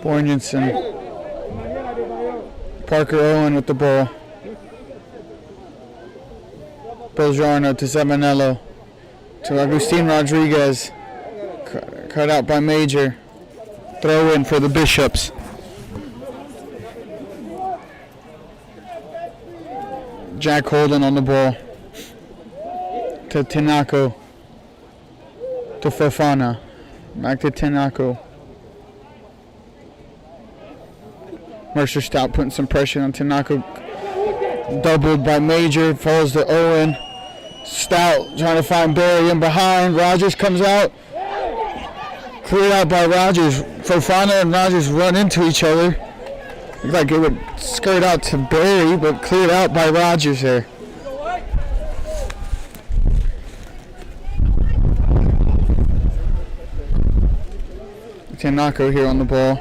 Borgensen. Parker Owen with the ball. Belgiorno to Zimonello. To Agustin Rodriguez. Cut out by Major. Throw in for the Bishops. Jack Holden on the ball. To Tianaco. To Fofana. Back to Tianaco. Mercer Stout putting some pressure on Tianaco. Doubled by Major. Falls to Owen. Stout trying to find Barry in behind. Rogers comes out. Cleared out by Rogers. Fofana and Rogers run into each other. Looked like it would skirt out to Barry, but cleared out by Rogers there. Tianaco here on the ball.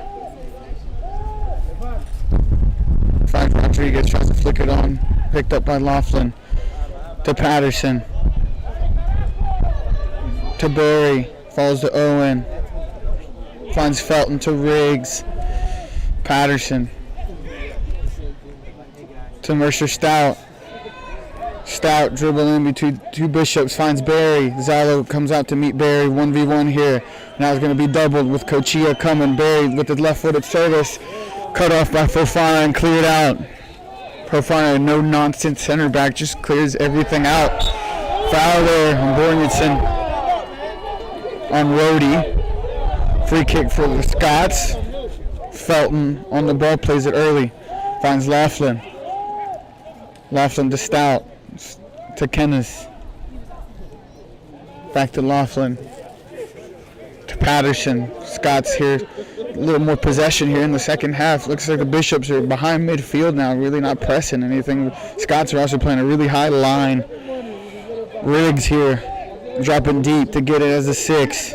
Finds Rodriguez, tries to flick it on. Picked up by Laughlin. To Patterson. To Barry. Falls to Owen. Finds Felton to Riggs. Patterson. To Mercer Stout. Stout dribbling between two Bishops. Finds Barry. Zalo comes out to meet Barry. 1v1 here. Now it's going to be doubled with Cochilla coming. Barry with the left-footed service. Cut off by Fofana and cleared out. Fofana, no nonsense center back, just clears everything out. Foul there on Borgensen on Rody. Free kick for the Scots. Felton on the ball, plays it early. Finds Laughlin. Laughlin to Stout. To Kennis. Back to Laughlin. To Patterson. Scots here. A little more possession here in the second half. Looks like the Bishops are behind midfield now, really not pressing anything. Scots are also playing a really high line. Riggs here, dropping deep to get it as a 6.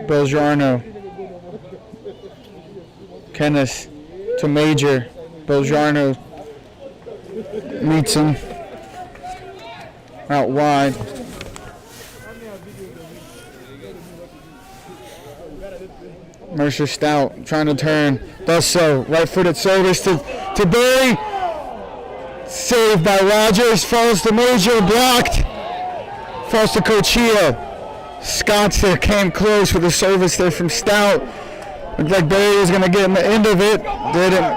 Belgiano. Kennis to Major. Belgiano meets him out wide. Mercer Stout trying to turn, does so. Right-footed service to Barry. Saved by Rogers, falls to Major, blocked. Falls to Cochia. Scots there came close with a service there from Stout. Looked like Barry was going to get in the end of it. Didn't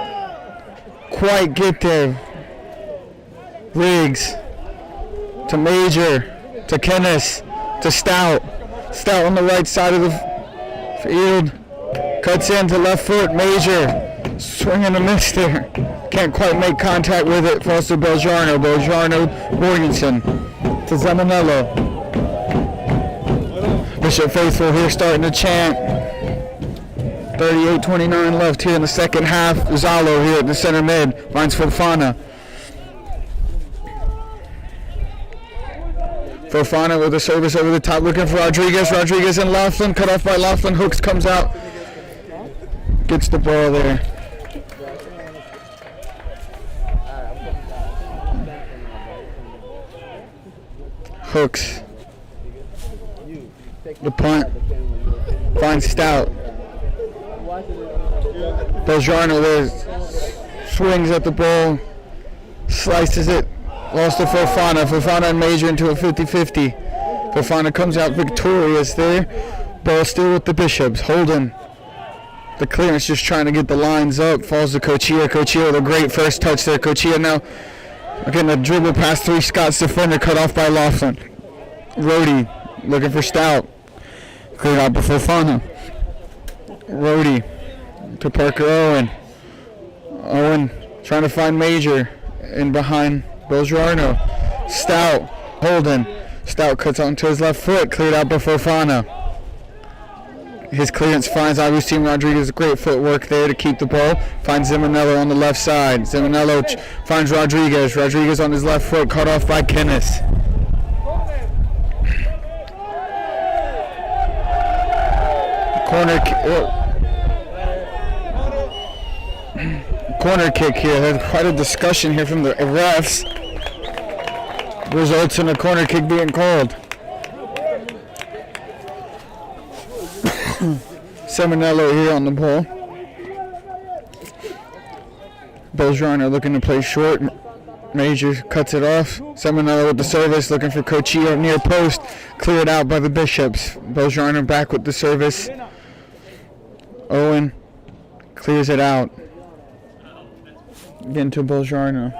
quite get there. Riggs to Major, to Kennis, to Stout. Stout on the right side of the field. Cuts in to left foot. Major swing and a miss there. Can't quite make contact with it. Falls to Belgiano. Belgiano, Morganson to Zamanello. Bishop Faithful here starting to chant. 38-29 left here in the second half. Zalo here at the center mid. Finds Fofana. Fofana with a service over the top, looking for Rodriguez. Rodriguez and Laughlin, cut off by Laughlin. Hooks comes out. Gets the ball there. Hooks. The punt. Finds Stout. Belgiano there. Swings at the ball. Slices it. Lost to Fofana. Fofana and Major into a 50-50. Fofana comes out victorious there. Ball still with the Bishops. Holden. The clearance just trying to get the lines up. Falls to Cochia. Cochia with a great first touch there. Cochia now getting a dribble past 3 Scots defender, cut off by Laughlin. Rhodey looking for Stout. Cleared out by Fofana. Rhodey to Parker Owen. Owen trying to find Major in behind Belgiano. Stout. Holden. Stout cuts onto his left foot. Cleared out by Fofana. His clearance finds Agustin Rodriguez. Great footwork there to keep the ball. Finds Zimanello on the left side. Zimanello finds Rodriguez. Rodriguez on his left foot. Cut off by Kennis. Corner kick here. There's quite a discussion here from the refs. Results in a corner kick being called. Seminello here on the ball. Belgiano looking to play short. Major cuts it off. Seminello with the service, looking for Cochia near post. Cleared out by the Bishops. Belgiano back with the service. Owen clears it out. Again to Belgiano.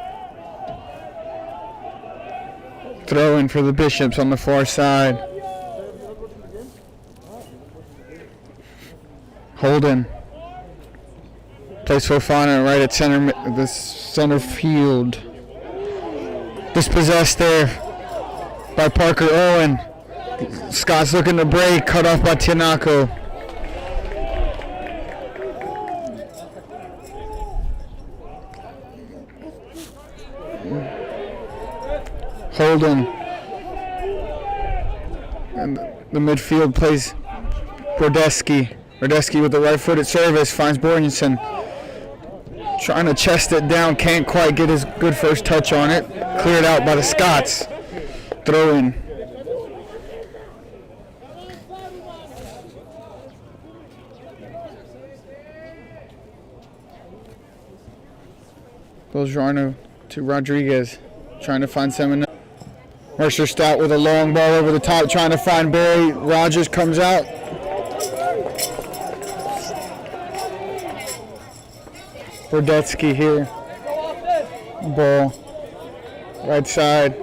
Throw in for the Bishops on the far side. Holden plays Fofana right at the center field. Dispossessed there by Parker Owen. Scott's looking to break, cut off by Tianako. Holden. And the midfield plays Bordeski. Bordeski with the right-footed service finds Borgensen. Trying to chest it down, can't quite get his good first touch on it. Cleared out by the Scots. Throw in. Belgiano to Rodriguez. Trying to find Seminole. Mercer Stout with a long ball over the top, trying to find Barry. Rogers comes out. Brodetsky here. Ball. Right side.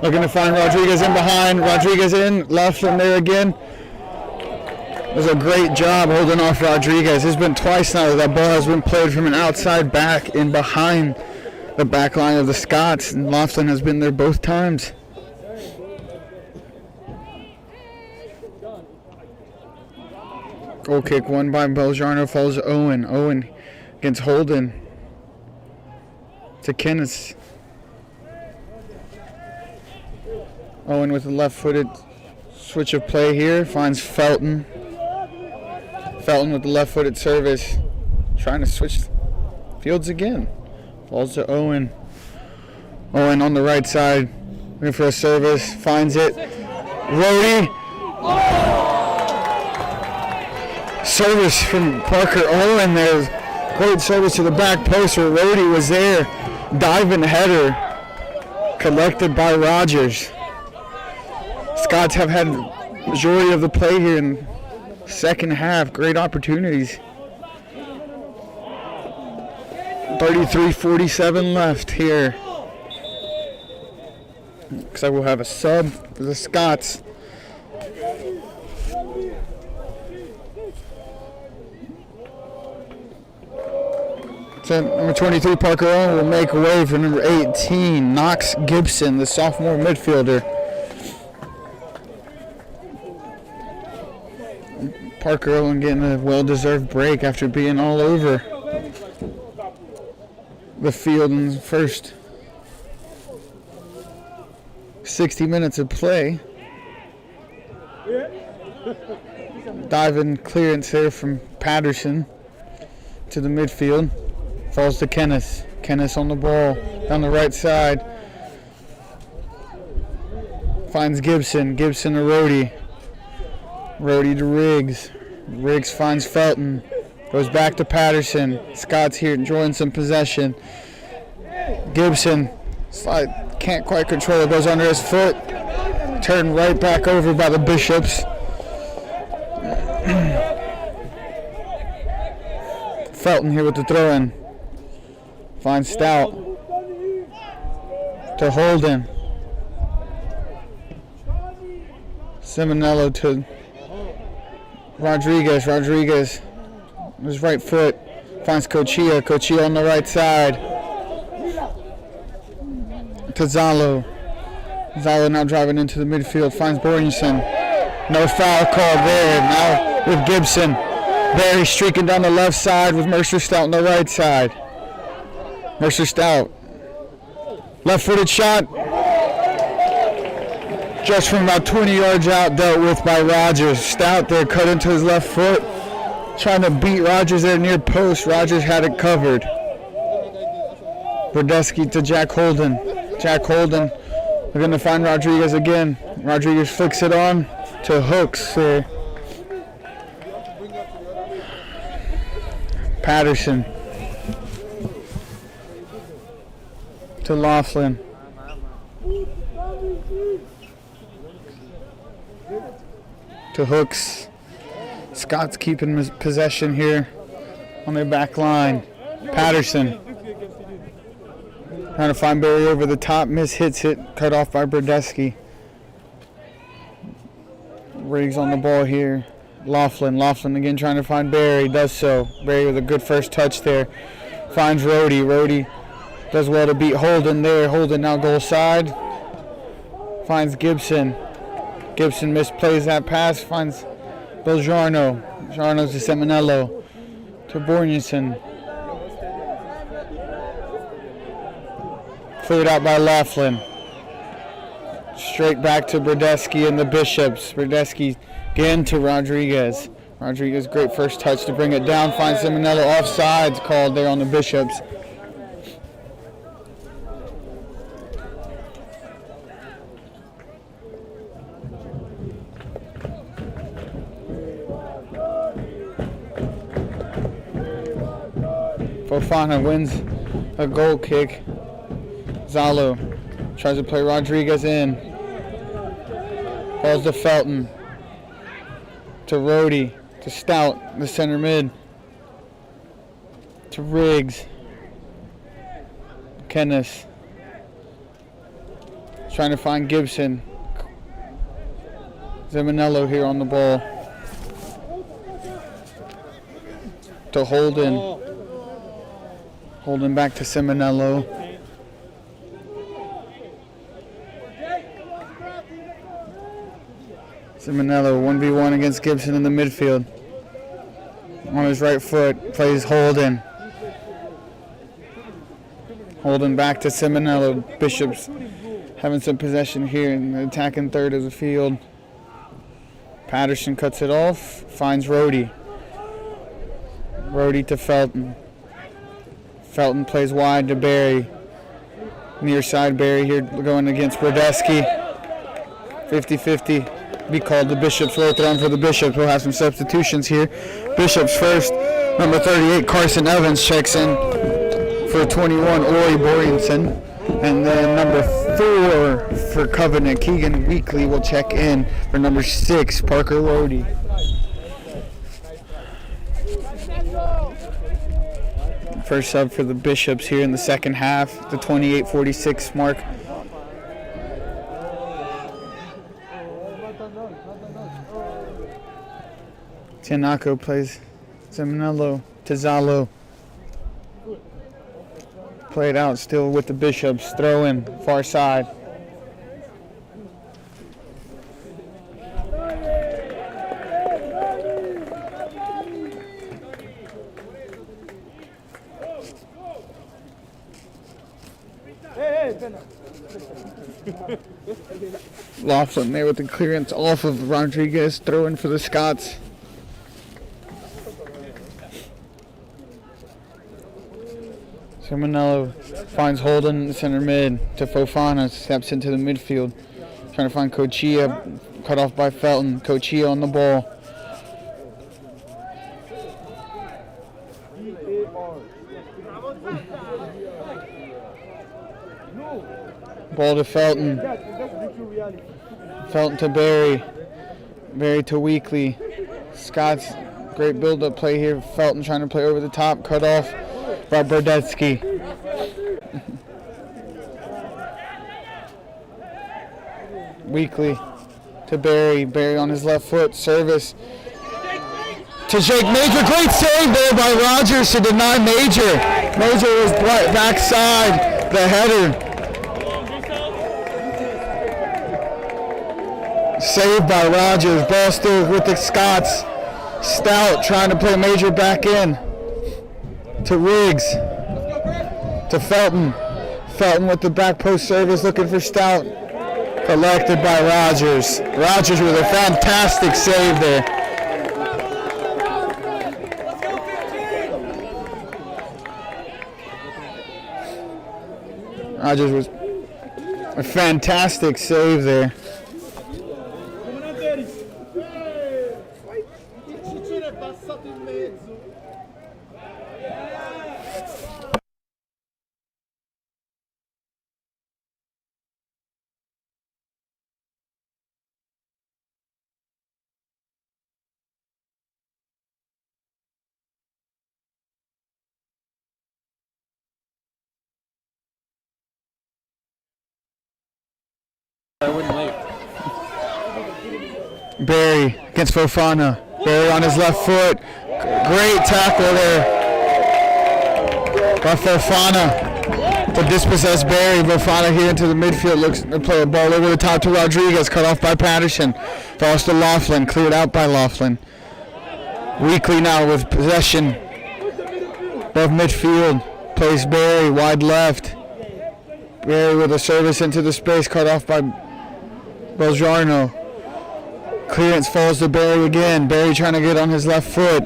Looking to find Rodriguez in behind. Rodriguez in. Laughlin there again. does a great job holding off Rodriguez. It's been twice now that ball has been played from an outside back in behind the back line of the Scots, and Laughlin has been there both times. Goal kick won by Belgiano, falls to Owen. Owen against Holden. To Kenneth. Owen with the left-footed switch of play here. Finds Felton. Felton with the left-footed service. Trying to switch fields again. Falls to Owen. Owen on the right side. Looking for a service. Finds it. Rhodey. Service from Parker Owen there. Great service to the back post where Rhodey was there. Diving header. Collected by Rogers. Scots have had the majority of the play here in the second half. Great opportunities. 33:47 left here. Looks like we'll have a sub for the Scots. So number 23, Parker Owen, will make way for number 18, Knox Gibson, the sophomore midfielder. Parker Owen getting a well-deserved break after being all over the field in the first 60 minutes of play. Diving clearance there from Patterson to the midfield. Falls to Kenneth. Kenneth on the ball down the right side. Finds Gibson. Gibson to Rhodey. Rhodey to Riggs. Riggs finds Felton. Goes back to Patterson. Scott's here enjoying some possession. Gibson can't quite control it. Goes under his foot. Turned right back over by the Bishops. Felton here with the throw-in. Finds Stout. To Holden. Simonello to Rodriguez. Rodriguez, his right foot, finds Cochilla. Cochilla on the right side. To Zalo. Zalo now driving into the midfield. Finds Borgensen. No foul called there. Now with Gibson. Barry streaking down the left side with Mercer Stout on the right side. Mercer Stout. Left-footed shot. Just from about 20 yards out, dealt with by Rogers. Stout there, cut into his left foot. Trying to beat Rogers there near post. Rogers had it covered. Brodesky to Jack Holden. Jack Holden, they're going to find Rodriguez again. Rodriguez flicks it on to Hooks. Patterson. To Laughlin. To Hooks. Scott's keeping possession here on their back line. Patterson. Trying to find Barry over the top. Miss hits it. Cut off by Brodesky. Riggs on the ball here. Laughlin. Laughlin again trying to find Barry. Does so. Barry with a good first touch there. Finds Rhodey. Rhodey does well to beat Holden there. Holden now goal side. Finds Gibson. Gibson misplays that pass. Finds Belgiano. Belgiano's to Simonello. To Borgensen. Cleared out by Laughlin. Straight back to Brodesky and the Bishops. Brodesky again to Rodriguez. Rodriguez, great first touch to bring it down. Finds Simonello. Offsides called there on the Bishops. Fofana wins a goal kick. Zalo tries to play Rodriguez in. Falls to Felton. To Rhodey. To Stout, the center mid. To Riggs. Kenneth. Trying to find Gibson. Simonello here on the ball. to Holden. Holden back to Simonello. Simonello 1v1 against Gibson in the midfield. On his right foot, plays Holden. Holden back to Simonello. Bishop's having some possession here in the attacking third of the field. Patterson cuts it off, finds Rhodey. Rhodey to Felton. Felton plays wide to Barry. Near side Barry here going against Brodeski. 50-50. Be called the Bishops. Low thrown for the Bishops. We'll have some substitutions here. Bishops first. Number 38, Carson Evans checks in for 21, Ori Borenson. And then number 4 for Covenant, Keegan Weekly will check in for number 6, Parker Rhodey. First sub for the Bishops here in the second half, the 28-46 mark. Tianaco plays Simonello to Zalo. Played out still with the Bishops. Throw in, far side. Laughlin there with the clearance off of Rodriguez. Throw in for the Scots. Simonello finds Holden in the center mid to Fofana, steps into the midfield. Trying to find Cochia, cut off by Felton. Cochia on the ball. Ball to Felton. Felton to Barry. Barry to Weekly. Scott's great build-up play here. Felton trying to play over the top, cut off by Brodetsky. Weekly to Barry. Barry on his left foot. Service to Jake Major. Great save there by Rogers to deny Major. Major was backside. The header. Saved by Rogers. Ball still with the Scots. Stout trying to play Major back in. To Riggs. To Felton. Felton with the back post service looking for Stout. Collected by Rogers. Rogers with a fantastic save there. Rogers was a fantastic save there. Barry against Fofana. Barry on his left foot. Great tackle there by Fofana to dispossess Barry. Fofana here into the midfield. Looks to play a ball over the top to Rodriguez. Cut off by Patterson. Falls to Laughlin. Cleared out by Laughlin. Weekly now with possession above midfield. Plays Barry wide left. Barry with a service into the space. Cut off by Belgiarno. Clearance falls to Barry again. Barry trying to get on his left foot.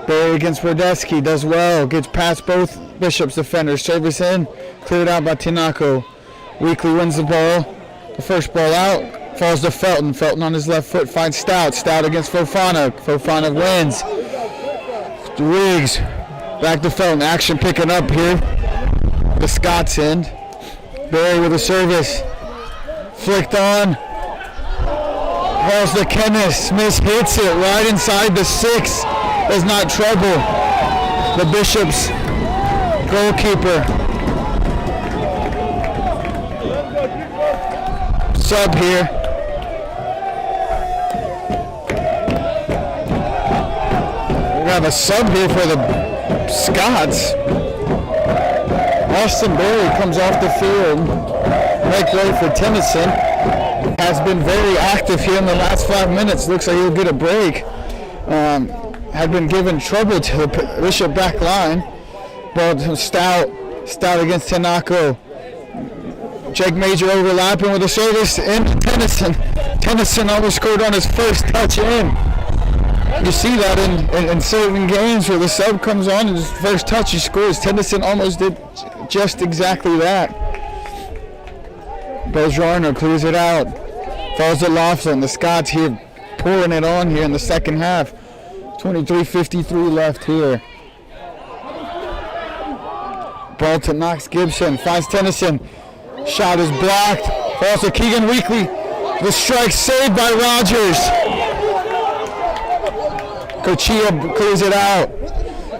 Barry against Brodeski. Does well. Gets past both Bishop's defenders. Service in. Cleared out by Tianaco. Weekly wins the ball. The first ball out. Falls to Felton. Felton on his left foot finds Stout. Stout against Fofana. Fofana wins. Riggs. Back to Felton. Action picking up here. The Scots end. Barry with a service. Flicked on. Balls to Kenneth. Smith hits it right inside the 6. Does not trouble the Bishops goalkeeper. Sub here. We have a sub here for the Scots. Austin Berry comes off the field. Make way for Tennyson. Has been very active here in the last 5 minutes. Looks like he'll get a break. Had been given trouble to the Bishop back line. Ball to Stout against Tanako. Jake Major overlapping with a service into Tennyson. Tennyson almost scored on his first touch in. You see that in certain games where the sub comes on and his first touch he scores. Tennyson almost did just exactly that. Belgiano clears it out. Falls to Laughlin. The Scots here pouring it on here in the second half. 23:53 left here. Ball to Knox Gibson. Finds Tennyson. Shot is blocked. Falls to Keegan Weekly. The strike saved by Rogers. Cochia clears it out.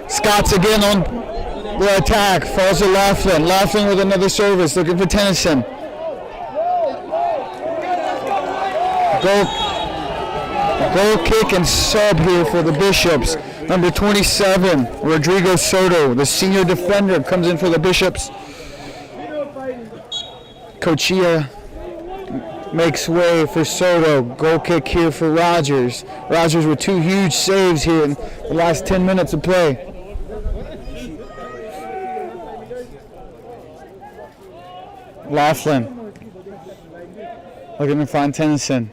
Scots again on the attack. Falls to Laughlin. Laughlin with another service. Looking for Tennyson. Goal kick and sub here for the Bishops. Number 27, Rodrigo Soto, the senior defender, comes in for the Bishops. Cochia makes way for Soto. Goal kick here for Rogers. Rogers with 2 huge saves here in the last 10 minutes of play. Laughlin looking to find Tennyson.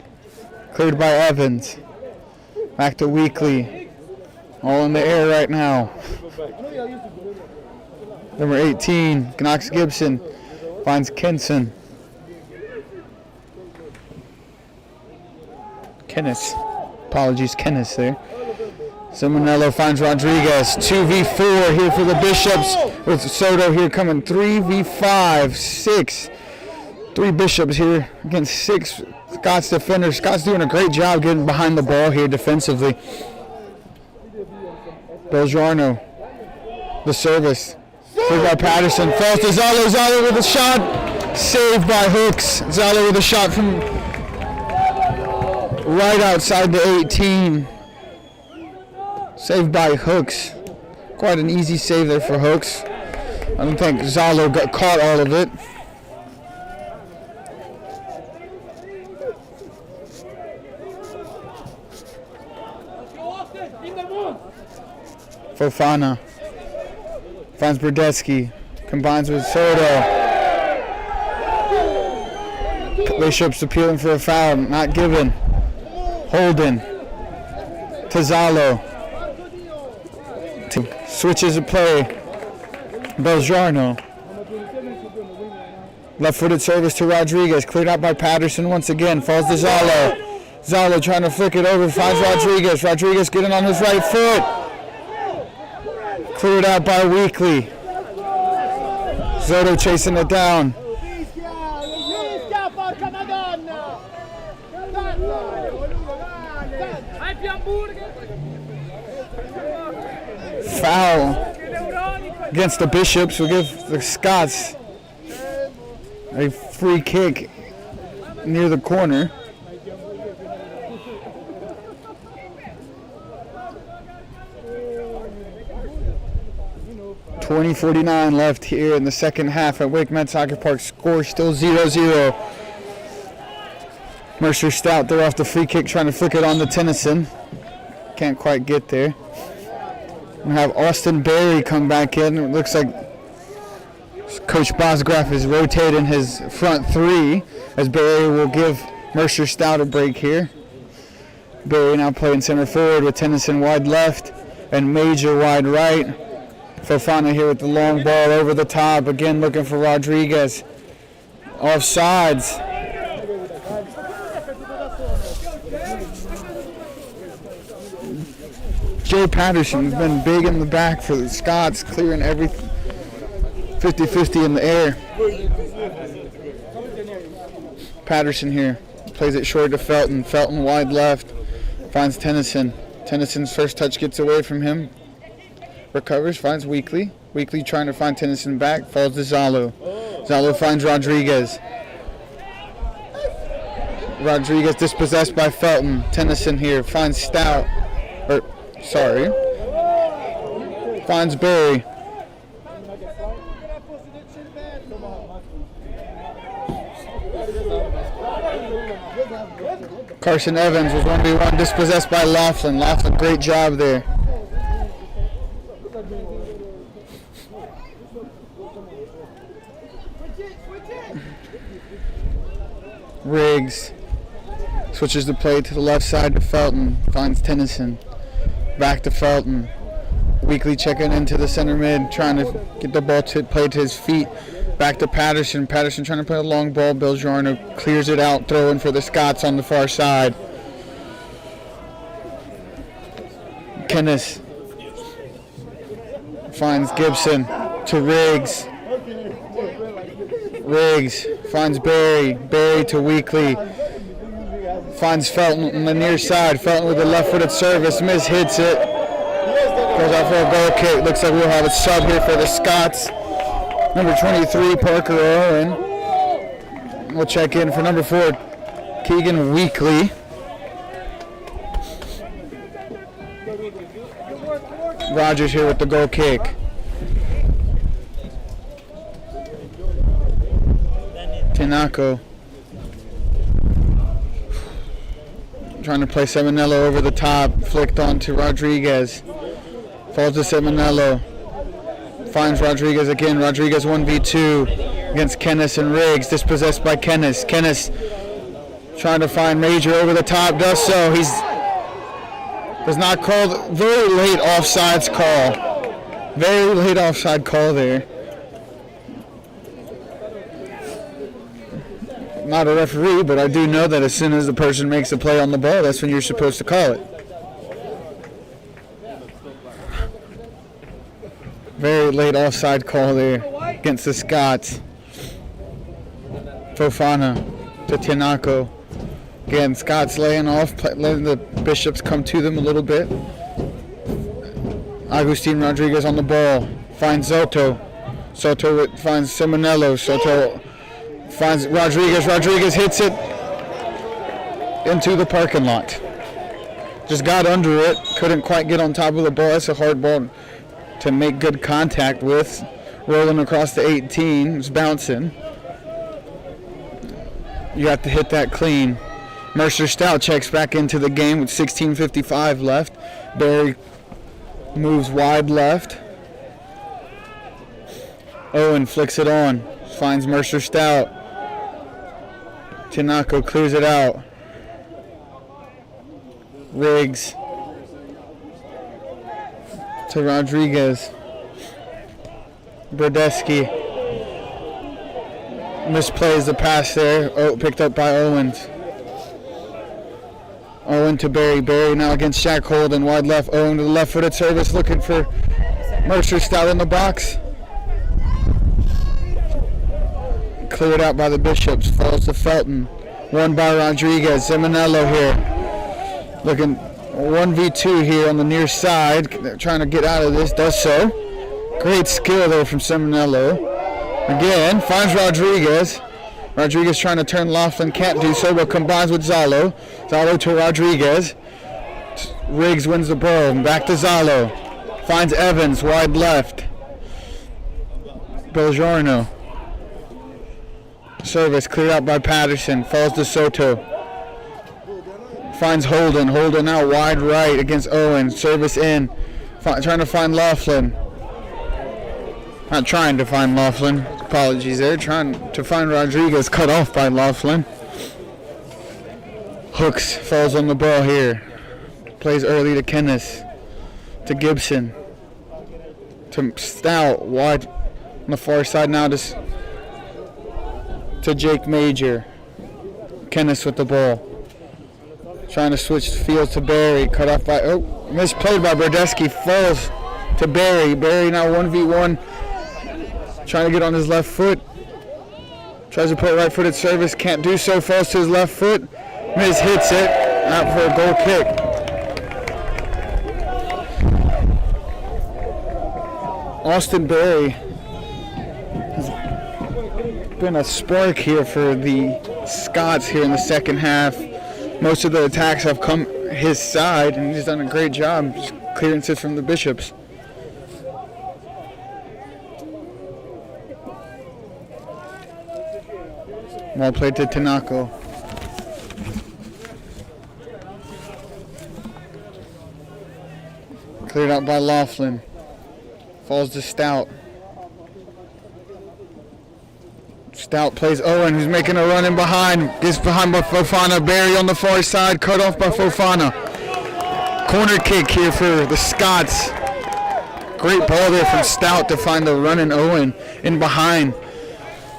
Cleared by Evans. Back to Weekly. All in the air right now. Number 18, Knox Gibson finds Kennis. Kennis there. Simonello finds Rodriguez. 2v4 here for the Bishops with Soto here coming 3v5, 6. 3 Bishops here against 6 Scots defenders. Scots doing a great job getting behind the ball here defensively. Belgiano, the service. Cleared by Patterson. Falls to Zalo. Zalo with a shot. Saved by Hooks. Zalo with a shot from right outside the 18. Saved by Hooks. Quite an easy save there for Hooks. I don't think Zalo got caught all of it. Fofana finds Brodetsky, combines with Soto. Bishop's appealing for a foul, not given. Holden to Zalo. Switches of play. Belgiano. Left-footed service to Rodriguez, cleared out by Patterson once again. Falls to Zalo. Zalo trying to flick it over, finds Rodriguez. Rodriguez getting on his right foot. Cleared out by Weekly. Soto chasing it down. Foul against the Bishops will give the Scots a free kick near the corner. .49 left here in the second half at Wake Med Soccer Park. Score still 0-0. Mercer Stout there off the free kick trying to flick it on to Tennyson. Can't quite get there. We'll have Austin Berry come back in. It looks like Coach Bosgraf is rotating his front 3 as Berry will give Mercer Stout a break here. Berry now playing center forward with Tennyson wide left and Major wide right. Fofana here with the long ball over the top. Again looking for Rodriguez. Offsides. Joe Patterson has been big in the back for the Scots, clearing every 50-50 in the air. Patterson here plays it short to Felton. Felton wide left. Finds Tennyson. Tennyson's first touch gets away from him. Recovers, finds Weekly. Weekly trying to find Tennyson back, falls to Zalo. Zalo finds Rodriguez. Rodriguez dispossessed by Felton. Tennyson here finds Stout. finds Barry. Carson Evans was 1v1 dispossessed by Laughlin. Laughlin, great job there. Riggs switches the play to the left side to Felton. Finds Tennyson. Back to Felton. Weekly checking into the center mid, trying to get the ball to play to his feet. Back to Patterson. Patterson trying to play a long ball. Belgiorno clears it out, throwing for the Scots on the far side. Kennis finds Gibson to Riggs. Riggs finds Barry. Barry to Weekly. Finds Felton on the near side. Felton with a left-footed service. Miss hits it. Goes out for a goal kick. Looks like we'll have a sub here for the Scots. Number 23, Parker Owen. We'll check in for number 4, Keegan Weekly. Rogers here with the goal kick. Tanako trying to play Seminello over the top. Flicked on to Rodriguez. Falls to Seminello. Finds Rodriguez again. Rodriguez 1v2 against Kennis and Riggs. Dispossessed by Kennis. Kennis trying to find Major over the top. Does so. He's does not call. Very late offsides call. Very late offside call there. Not a referee, but I do know that as soon as the person makes a play on the ball, that's when you're supposed to call it. Very late offside call there against the Scots. Fofana to Tanako. Again, Scots laying off, letting the Bishops come to them a little bit. Agustin Rodriguez on the ball. Finds Soto. Soto finds Seminello. Soto finds Rodriguez. Rodriguez hits it into the parking lot. Just got under it. Couldn't quite get on top of the ball. That's a hard ball to make good contact with. Rolling across the 18. It's bouncing. You have to hit that clean. Mercer Stout checks back into the game with 16:55 left. Barry moves wide left. Owen flicks it on. Finds Mercer Stout. Tanako clears it out. Riggs to Rodriguez. Brodesky misplays the pass there. Oh, picked up by Owens. Owen to Barry. Barry now against Shaq Holden. Wide left. Owen to the left-footed service, looking for Mercer Stout in the box. Cleared out by the Bishops. Falls to Felton. Won by Rodriguez. Seminello here. Looking 1v2 here on the near side. They're trying to get out of this. Does so. Great skill there from Seminello. Again, finds Rodriguez. Rodriguez trying to turn Laughlin. Can't do so, but combines with Zalo. Zalo to Rodriguez. Riggs wins the ball. Back to Zalo. Finds Evans. Wide left. Belgiorno. Service cleared out by Patterson. Falls to Soto. Finds Holden. Holden out wide right against Owen. Service in. Trying to find Laughlin. Not trying to find Laughlin. Apologies there. Trying to find Rodriguez. Cut off by Laughlin. Hooks falls on the ball here. Plays early to Kennis. To Gibson. To Stout. Wide on the far side now to Jake Major. Kennis with the ball. Trying to switch fields to Barry. Cut off by... Oh, misplayed by Brodesky. Falls to Barry. Barry now 1v1. Trying to get on his left foot. Tries to put right-footed service. Can't do so. Falls to his left foot. Miz hits it. Out for a goal kick. Austin Barry has been a spark here for the Scots here in the second half. Most of the attacks have come his side, and he's done a great job. Just clearances from the Bishops. Well played to Tanako. Cleared out by Laughlin. Falls to Stout. Stout plays Owen, who's making a run in behind. Gets behind by Fofana. Barry on the far side, cut off by Fofana. Corner kick here for the Scots. Great ball there from Stout to find the running Owen in behind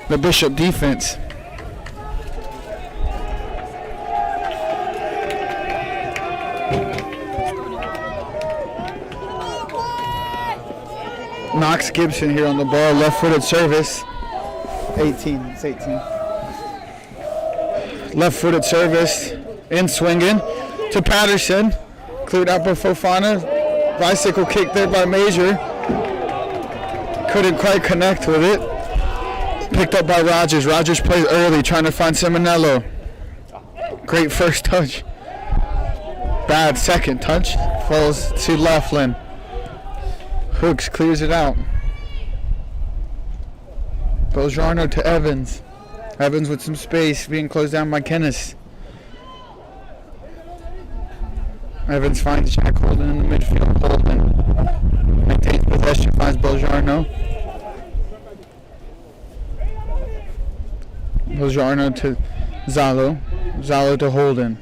the Bishop defense. Knox Gibson here on the ball, left-footed service. 18, it's 18. Left-footed service, in swinging to Patterson. Cleared out by Fofana. Bicycle kick there by Major. Couldn't quite connect with it. Picked up by Rogers. Rogers plays early, trying to find Simonello. Great first touch. Bad second touch. Falls to Laughlin. Hooks clears it out. Belgiano to Evans. Evans with some space, being closed down by Kennis. Evans finds Jack Holden in the midfield. Holden maintains possession, finds Belgiano. Belgiano to Zalo. Zalo to Holden.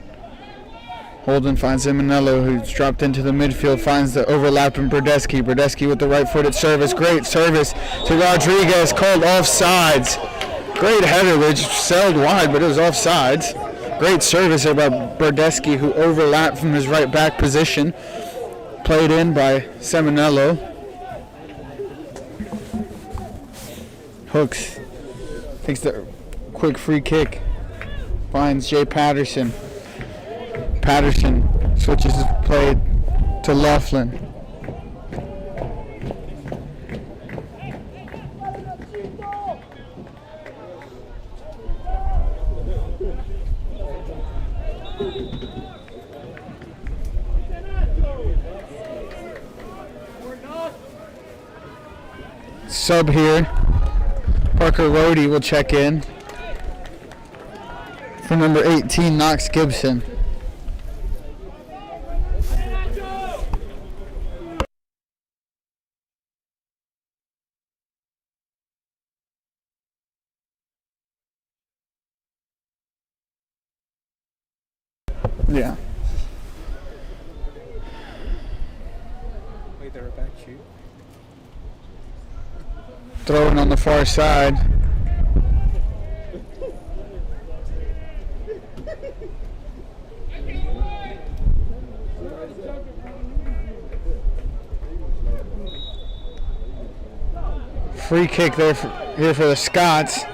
Holden finds Simonello, who's dropped into the midfield, finds the overlapping Berdeschi. Berdeschi with the right-footed service. Great service to Rodriguez, called offsides. Great header, which sailed wide, but it was offsides. Great service there by Berdeschi, who overlapped from his right back position. Played in by Simonello. Hooks takes the quick free kick. Finds Jay Patterson. Patterson switches his play to Laughlin. Sub here. Parker Rhodey will check in for number 18, Knox Gibson. Yeah. Wait, they're back shoot. Throwing on the far side. Free kick there here for the Scots.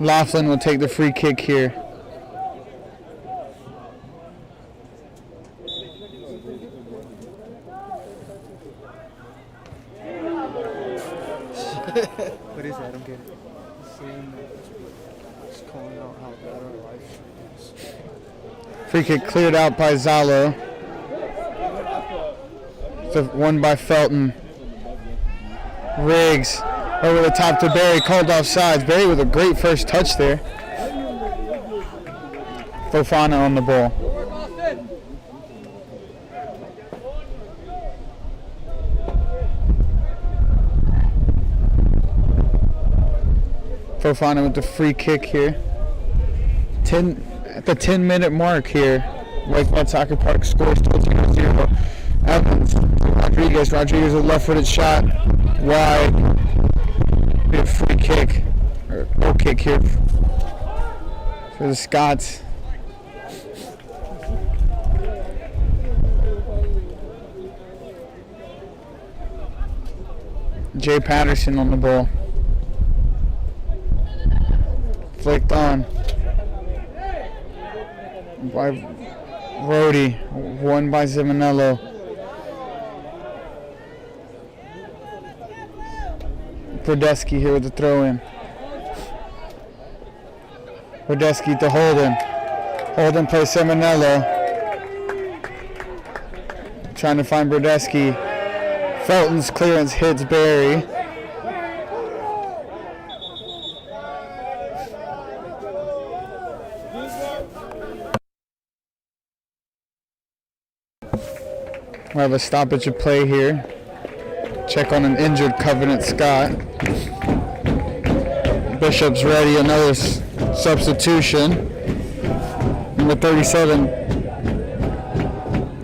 Laughlin will take the free kick here. What is that? I don't get it. Just calling out how bad our life is. Free kick cleared out by Zalo. So one by Felton. Riggs over the top to Barry, called offsides. Barry with a great first touch there. Fofana on the ball. Fofana with the free kick here. At the 10-minute mark here. Whiteford Soccer Park scores 0-0. Evans, Rodriguez with a left-footed shot. Wide. We have free kick. Or no kick here for the Scots. Jay Patterson on the ball. Flicked on by Rhodey, won by Simonello. Brodesky here with the throw-in. Brodesky to Holden. Holden plays Seminello. Trying to find Brodesky. Felton's clearance hits Barry. We have a stoppage of play here. Check on an injured Covenant Scott. Bishop's ready, another substitution. Number 37,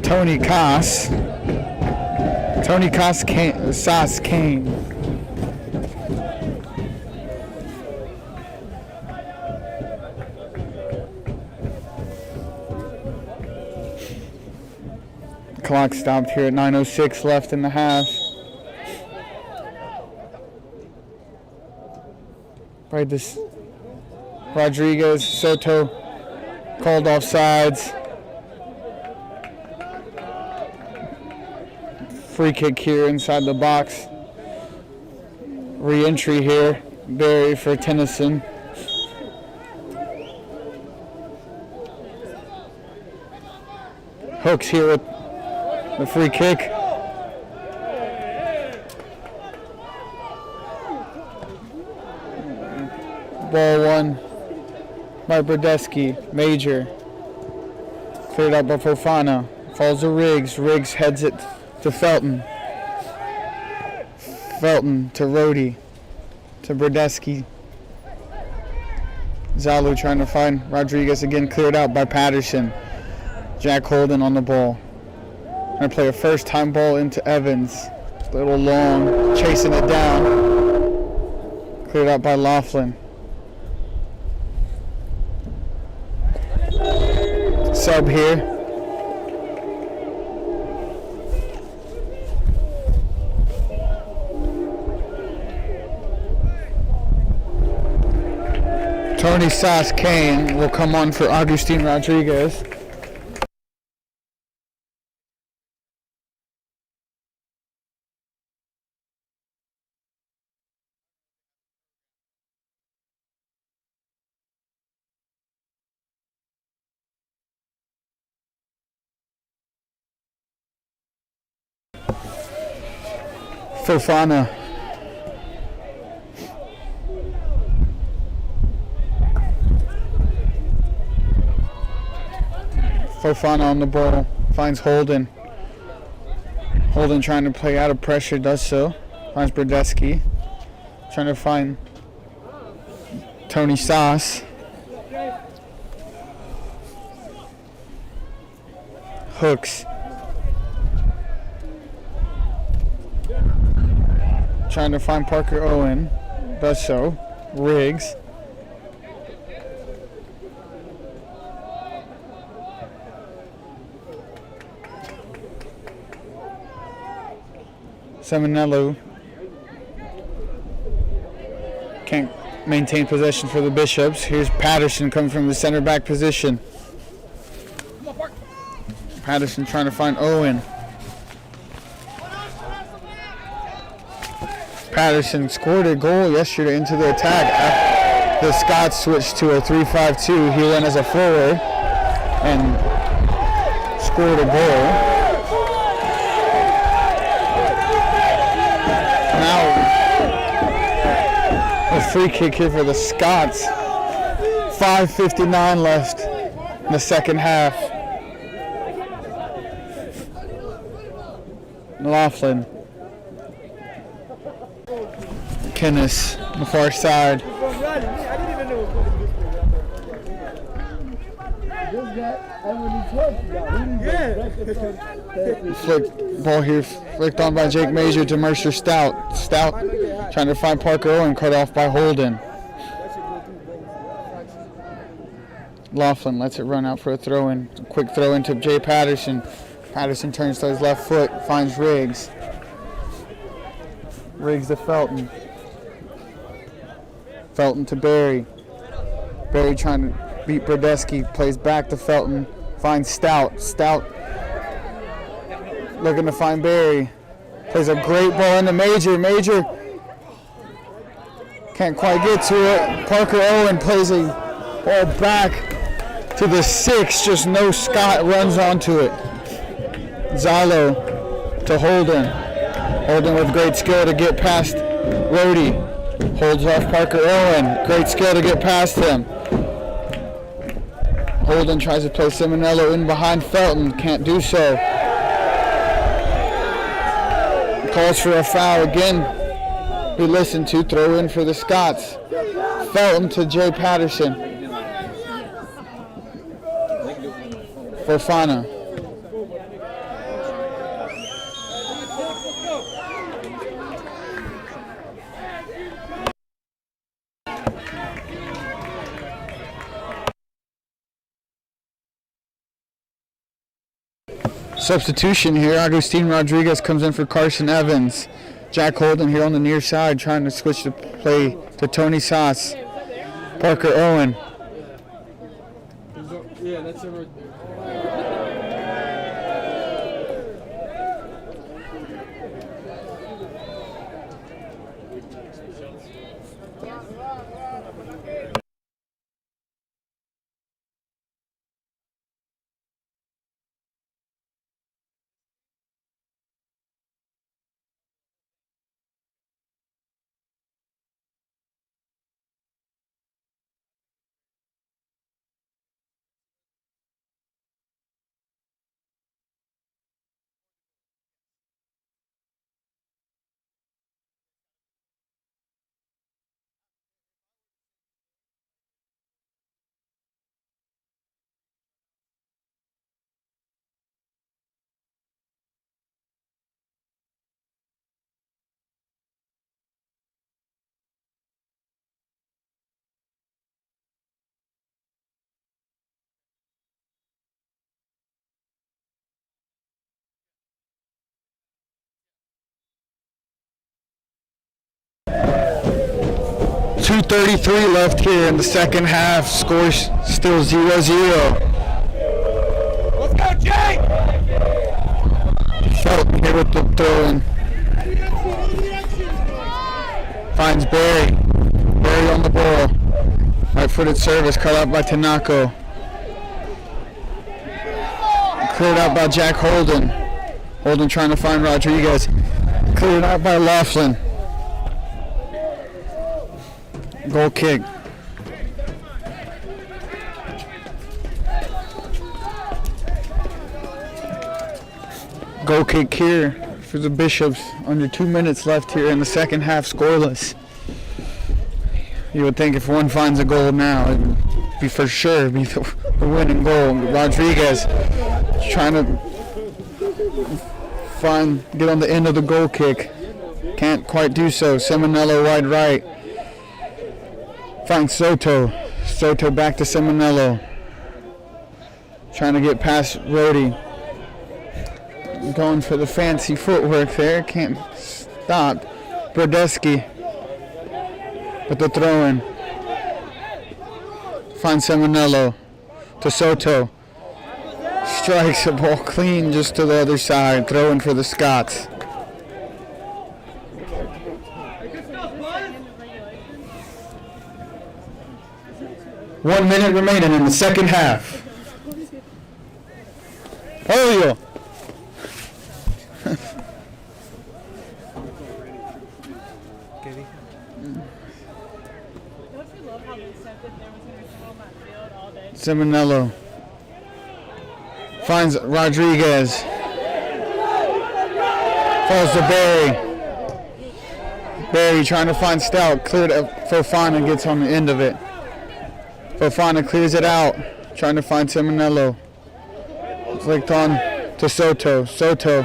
Tony Koss. Tony Koss Sauce Kane. Clock stopped here at 9:06 left in the half. Right, this Rodriguez, Soto called offsides. Free kick here inside the box. Re-entry here. Barry for Tennyson. Hooks here with the free kick. Ball won by Brodesky. Major. Cleared out by Fofana. Falls to Riggs. Riggs heads it to Felton. Felton to Rhodey. To Brodesky. Zalu trying to find Rodriguez again. Cleared out by Patterson. Jack Holden on the ball. Gonna play a first time ball into Evans. A little long. Chasing it down. Cleared out by Laughlin. Sub here. Tony Sauce Kane will come on for Augustine Rodriguez. Fofana. Fofana on the ball. Finds Holden. Holden trying to play out of pressure, does so. Finds Brodesky. Trying to find Tony Sauce. Hooks. Trying to find Parker Owen. Does so. Riggs. Seminello can't maintain possession for the Bishops. Here's Patterson coming from the center back position. Patterson trying to find Owen. Patterson scored a goal yesterday into the attack. The Scots switched to a 3-5-2. He went as a forward and scored a goal. Now a free kick here for the Scots. 5:59 left in the second half. Laughlin. Kennis on the far side. Ball here flicked on by Jake Major to Mercer Stout. Stout trying to find Parker Owen, cut off by Holden. Laughlin lets it run out for a throw-in. Quick throw-in to Jay Patterson. Patterson turns to his left foot, finds Riggs. Riggs to Felton. Felton to Barry. Barry trying to beat Brodesky, plays back to Felton, finds Stout. Stout looking to find Barry. Plays a great ball into Major. Major Can't quite get to it. Parker Owen plays a ball back to the 6. Just no Scott runs onto it. Zalo to Holden. Holden with great skill to get past Rhodey. Holds off Parker Owen. Great skill to get past him. Holden tries to play Simonello in behind Felton. Can't do so. Calls for a foul again. We listen to throw in for the Scots. Felton to Jay Patterson. Fofana. Substitution here. Agustin Rodriguez comes in for Carson Evans. Jack Holden here on the near side trying to switch the play to Tony Sauce. Parker Owen. Yeah, that's it right .233 left here in the second half. Scores still 0-0. Let's go, Jay! Felton here with the throw-in. Finds Barry. Barry on the ball. Right-footed service cut out by Tanako. Cleared out by Jack Holden. Holden trying to find Rodriguez. Cleared out by Laughlin. Goal kick. Goal kick here for the Bishops. Under 2 minutes left here in the second half, scoreless. You would think if one finds a goal now, it would be for sure be the winning goal. Rodriguez trying to get on the end of the goal kick. Can't quite do so. Simonello wide right. Finds Soto. Soto back to Simonello. Trying to get past Rhodey. Going for the fancy footwork there. Can't stop. Brodeski. With the throw-in. Finds Simonello. To Soto. Strikes the ball clean just to the other side. Throw-in for the Scots. One minute remaining in the second half. Julio. Simonello finds Rodriguez. Falls to Barry. Barry trying to find Stout. Cleared up. Fofana gets on the end of it. Fofana clears it out. Trying to find Simonello. Flicked on to Soto. Soto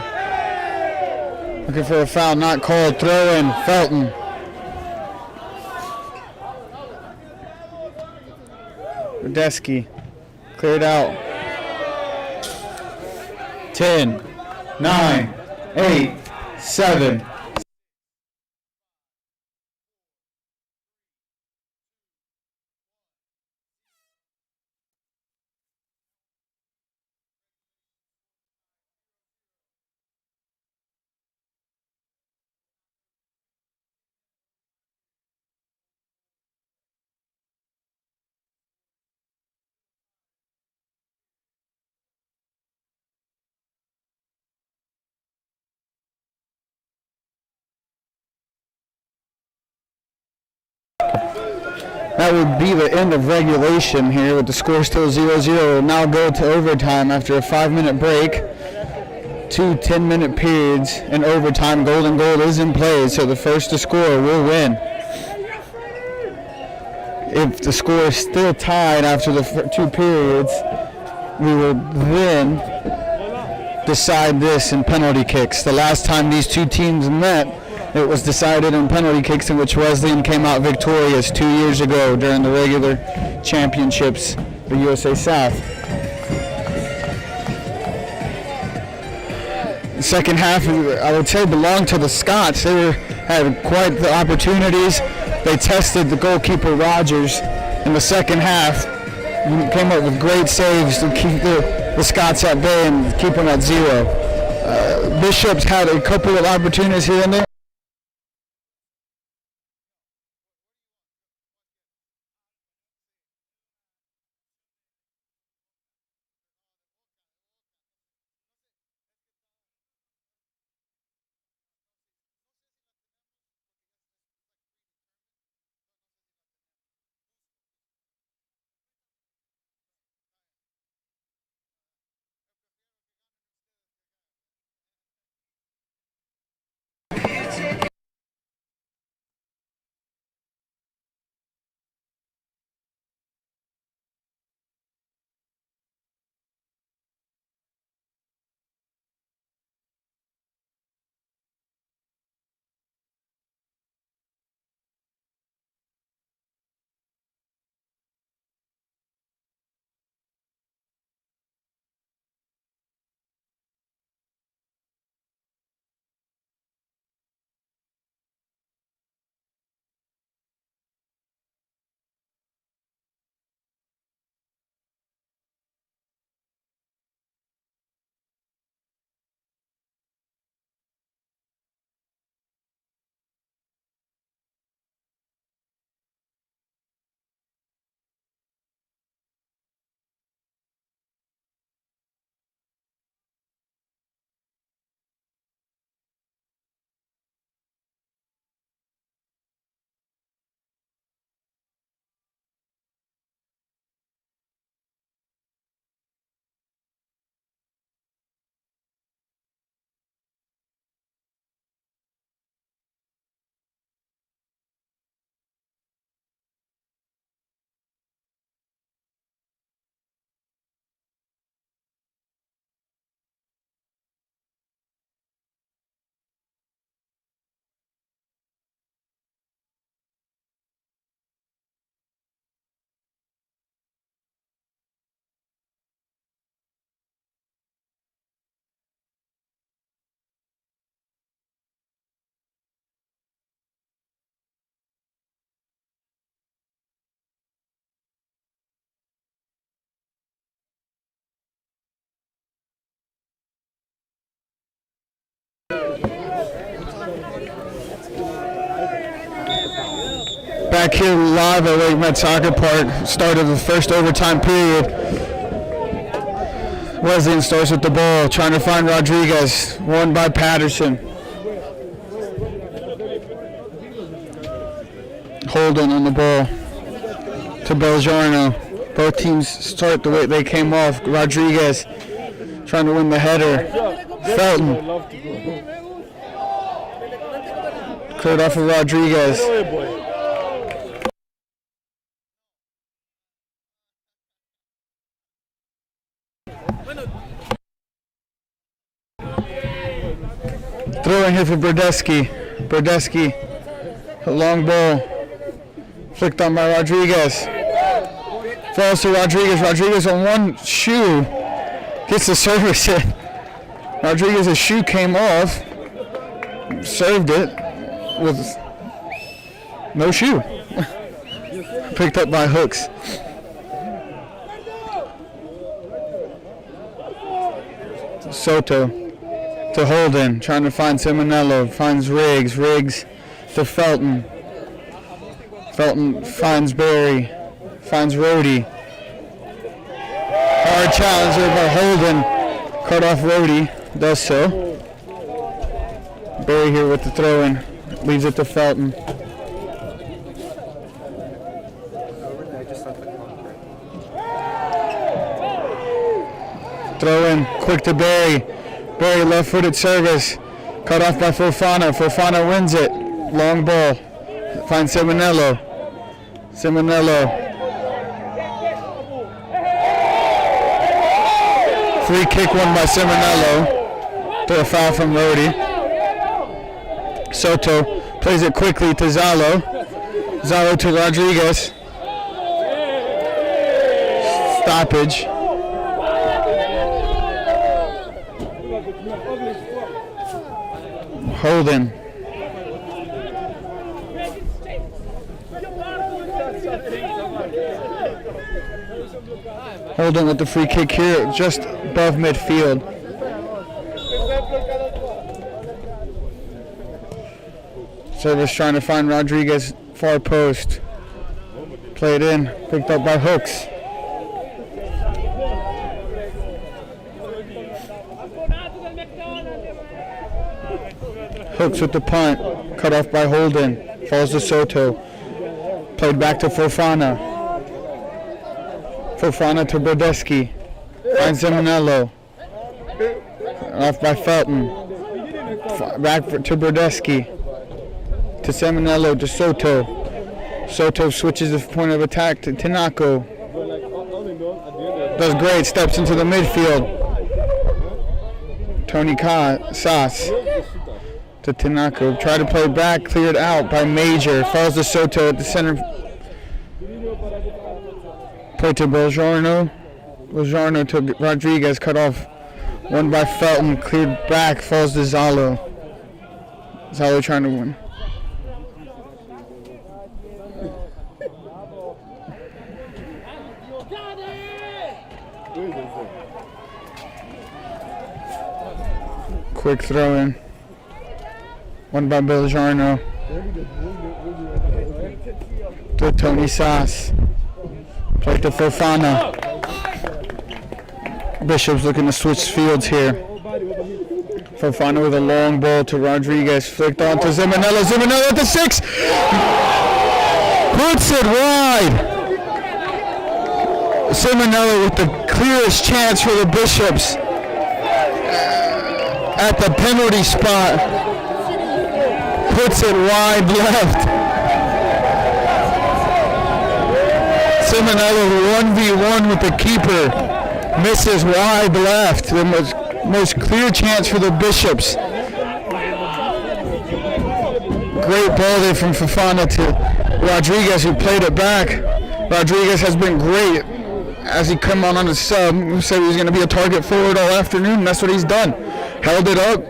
looking for a foul. Not called. Throw in. Felton. Brodeski cleared out. 10, 9, 8, 7, that would be the end of regulation here with the score still 0-0. We'll now go to overtime after a 5-minute break. 2 10-minute periods in overtime. Golden goal is in play, so the first to score will win. If the score is still tied after the 2 periods, we will then decide this in penalty kicks. The last time these two teams met, it was decided in penalty kicks, in which Wesleyan came out victorious 2 years ago during the regular championships, the USA South. The second half, I would say, belonged to the Scots. They had quite the opportunities. They tested the goalkeeper Rogers in the second half. He came up with great saves to keep the Scots at bay and keep them at 0. Bishop's had a couple of opportunities here and there. Back here live at Lake Met Soccer Park, start of the first overtime period. Wesleyan starts with the ball, trying to find Rodriguez, won by Patterson. Holden on the ball to Belgiano. Both teams start the way they came off. Rodriguez trying to win the header. Felton. Cleared off of Rodriguez. Throwing here for Brodesky. Brodesky, a long ball. Flicked on by Rodriguez. Falls to Rodriguez. Rodriguez on one shoe. Gets the service in. Rodriguez's shoe came off. Served it with no shoe. Picked up by Hooks. Soto to Holden, trying to find Simonello, finds Riggs. Riggs to Felton. Felton finds Barry, finds Rhodey. Hard challenge there by Holden. Cut off Rhodey, does so. Barry here with the throw-in, leaves it to Felton. Throw in, quick to Barry. Barry left-footed service. Cut off by Fofana. Fofana wins it. Long ball. Finds Simonello. Simonello. Free kick won by Simonello. To a foul from Rody. Soto plays it quickly to Zalo. Zalo to Rodriguez. Stoppage. Holden. Holden with the free kick here, just above midfield. Service trying to find Rodriguez, far post. Played in, picked up by Hooks. Hooks with the punt, cut off by Holden, falls to Soto. Played back to Fofana. Fofana to Brodesky, finds Simonello. Off by Felton. Back to Brodesky. To Simonello, to Soto. Soto switches the point of attack to Tinako. Does great, steps into the midfield. Tony Sass to Tinako. Tried to play back, cleared out by Major. Falls to Soto at the center. Play to Belgiorno. Belgiorno to Rodriguez, cut off. Won by Felton, cleared back, falls to Zalo. Zalo trying to win. Quick throw in. Won by Belgiorno. To Tony Sass. Play to Fofana. Bishop's looking to switch fields here. Fofana with a long ball to Rodriguez. Flicked on to Simonello. Simonello at the 6. Puts it wide. Simonello with the clearest chance for the Bishops. At the penalty spot. Puts it wide left. Simonello 1v1 with the keeper. Misses wide left. The most clear chance for the Bishops. Great ball there from Fofana to Rodriguez, who played it back. Rodriguez has been great as he come on the sub. We said he was going to be a target forward all afternoon, and that's what he's done. Held it up.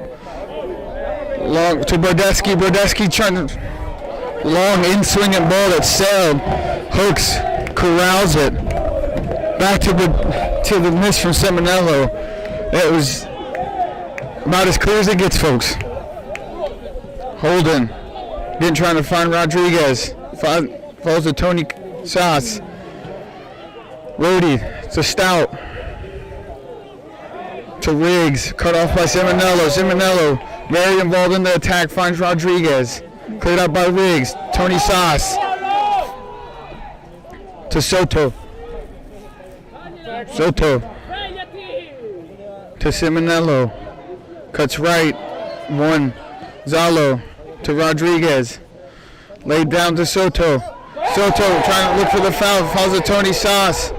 Long to Brodesky. Brodesky trying to long in-swinging ball that sailed. Hooks corrals it. Back to the miss from Simonello. It was about as clear as it gets, folks. Holden. Again trying to find Rodriguez. Falls to Tony Sass. Rody to Stout. To Riggs. Cut off by Simonello. Simonello very involved in the attack. Finds Rodriguez. Cleared out by Riggs. Tony Sass. To Soto. Soto to Simonello, cuts right, 1, Zalo to Rodriguez, laid down to Soto. Soto trying to look for the foul, falls to Tony Sass.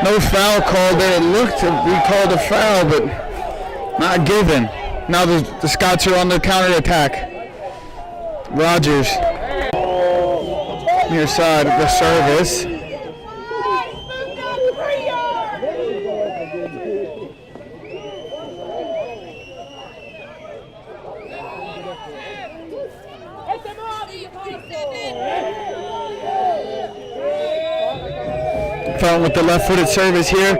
No foul called there. It looked to be called a foul, but not given. Now the Scots are on the counterattack. Rogers near side of the service. Found with the left-footed service here.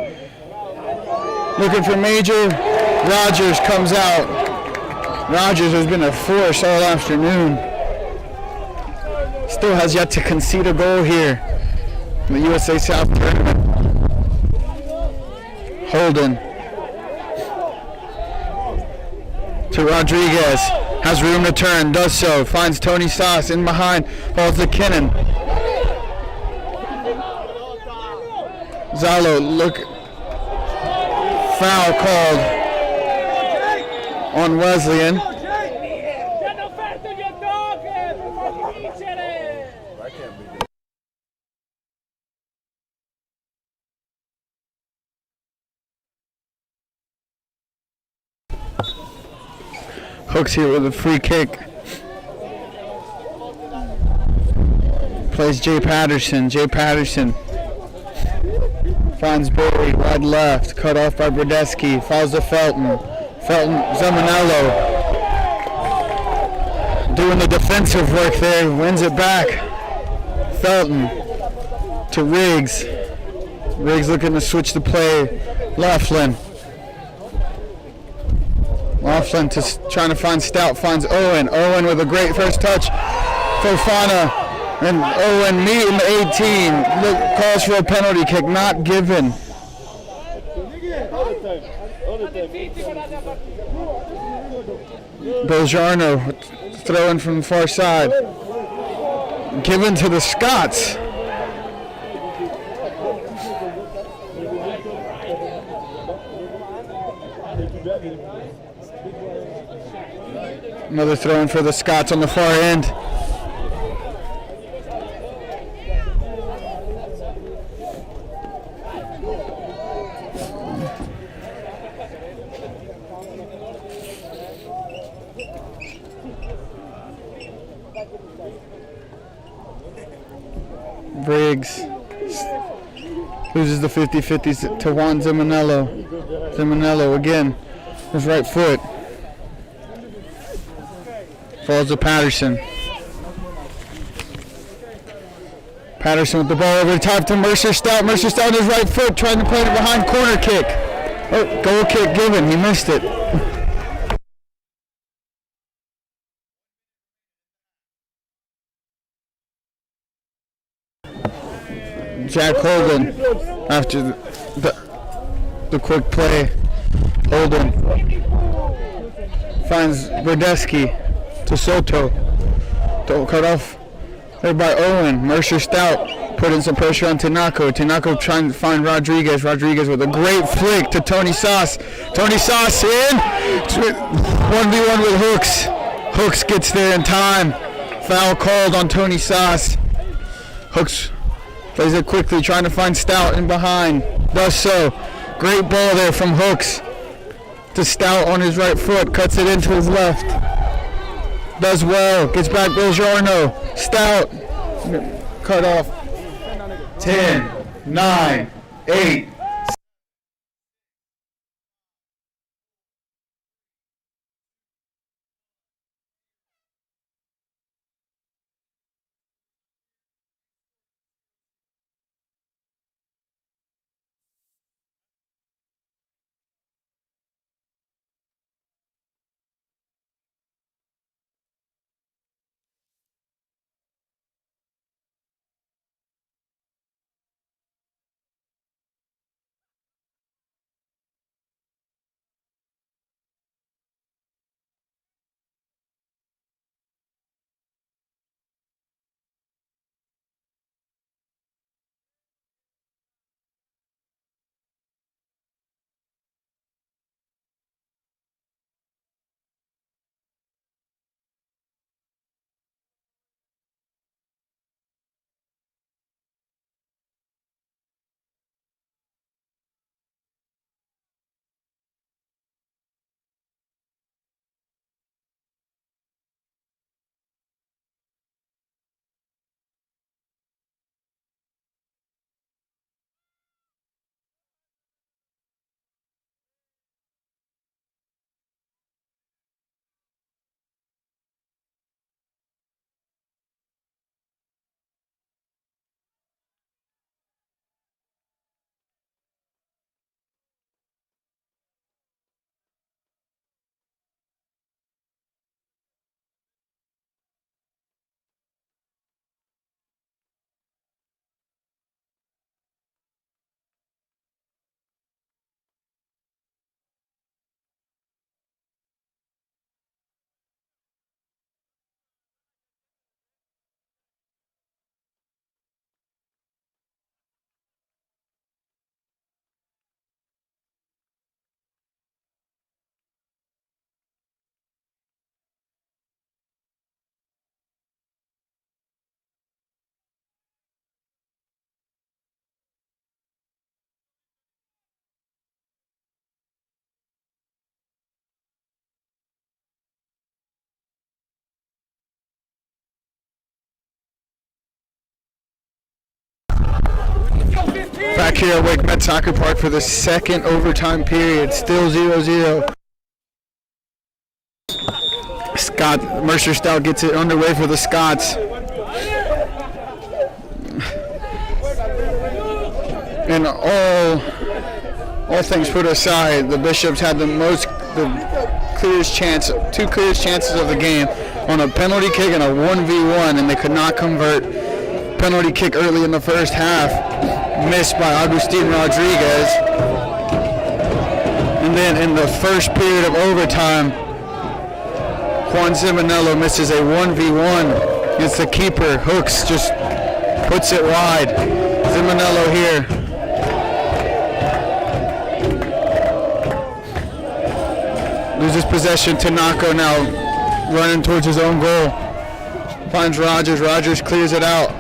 Looking for Major. Rogers comes out. Rogers has been a force all afternoon. Still has yet to concede a goal here in the USA South tournament. Holden to Rodriguez. Has room to turn. Does so. Finds Tony Sass in behind. Falls to Kinnan. Zalo foul called on Wesleyan. Hooks here with a free kick. Plays Jay Patterson. Jay Patterson finds Barry, wide left, cut off by Brodesky, falls to Felton. Felton, Zamanello doing the defensive work there, wins it back. Felton to Riggs. Riggs looking to switch the play. Laughlin trying to find Stout, finds Owen. Owen with a great first touch. Fofana and Owen meet in the 18. Calls for a penalty kick, not given. Belgiano throwing from the far side. Given to the Scots. Another throw in for the Scots on the far end. Briggs loses the 50-50 to Juan Zamanello. Zamanello again, his right foot. Falls to Patterson. Patterson with the ball over the top to Mercer Stout. Mercer Stout on his right foot trying to play it behind, corner kick. Oh, goal kick given, he missed it. Jack Holden after the quick play. Holden finds Brodesky to Soto. Don't cut off there by Owen. Mercer Stout put in some pressure on Tanako. Tanako trying to find Rodriguez. Rodriguez with a great flick to Tony Sauce. Tony Sauce in. 1v1 with Hooks. Hooks gets there in time. Foul called on Tony Sauce. Hooks plays it quickly, trying to find Stout in behind. Does so. Great ball there from Hooks to Stout on his right foot. Cuts it into his left. Does well. Gets back Belgiano. Stout. Cut off. 10, 9, 8. Back here at Wake Met Soccer Park for the second overtime period. Still 0-0. Mercer Stout gets it underway for the Scots. And all things put aside, the Bishops had the clearest chance, two clearest chances of the game on a penalty kick and a 1v1, and they could not convert. Penalty kick early in the first half, missed by Agustin Rodriguez. And then in the first period of overtime, Juan Zimonello misses a 1v1 against the keeper. Hooks just puts it wide. Zimonello here. Loses possession. Tanaka now running towards his own goal. Finds Rogers. Rogers clears it out.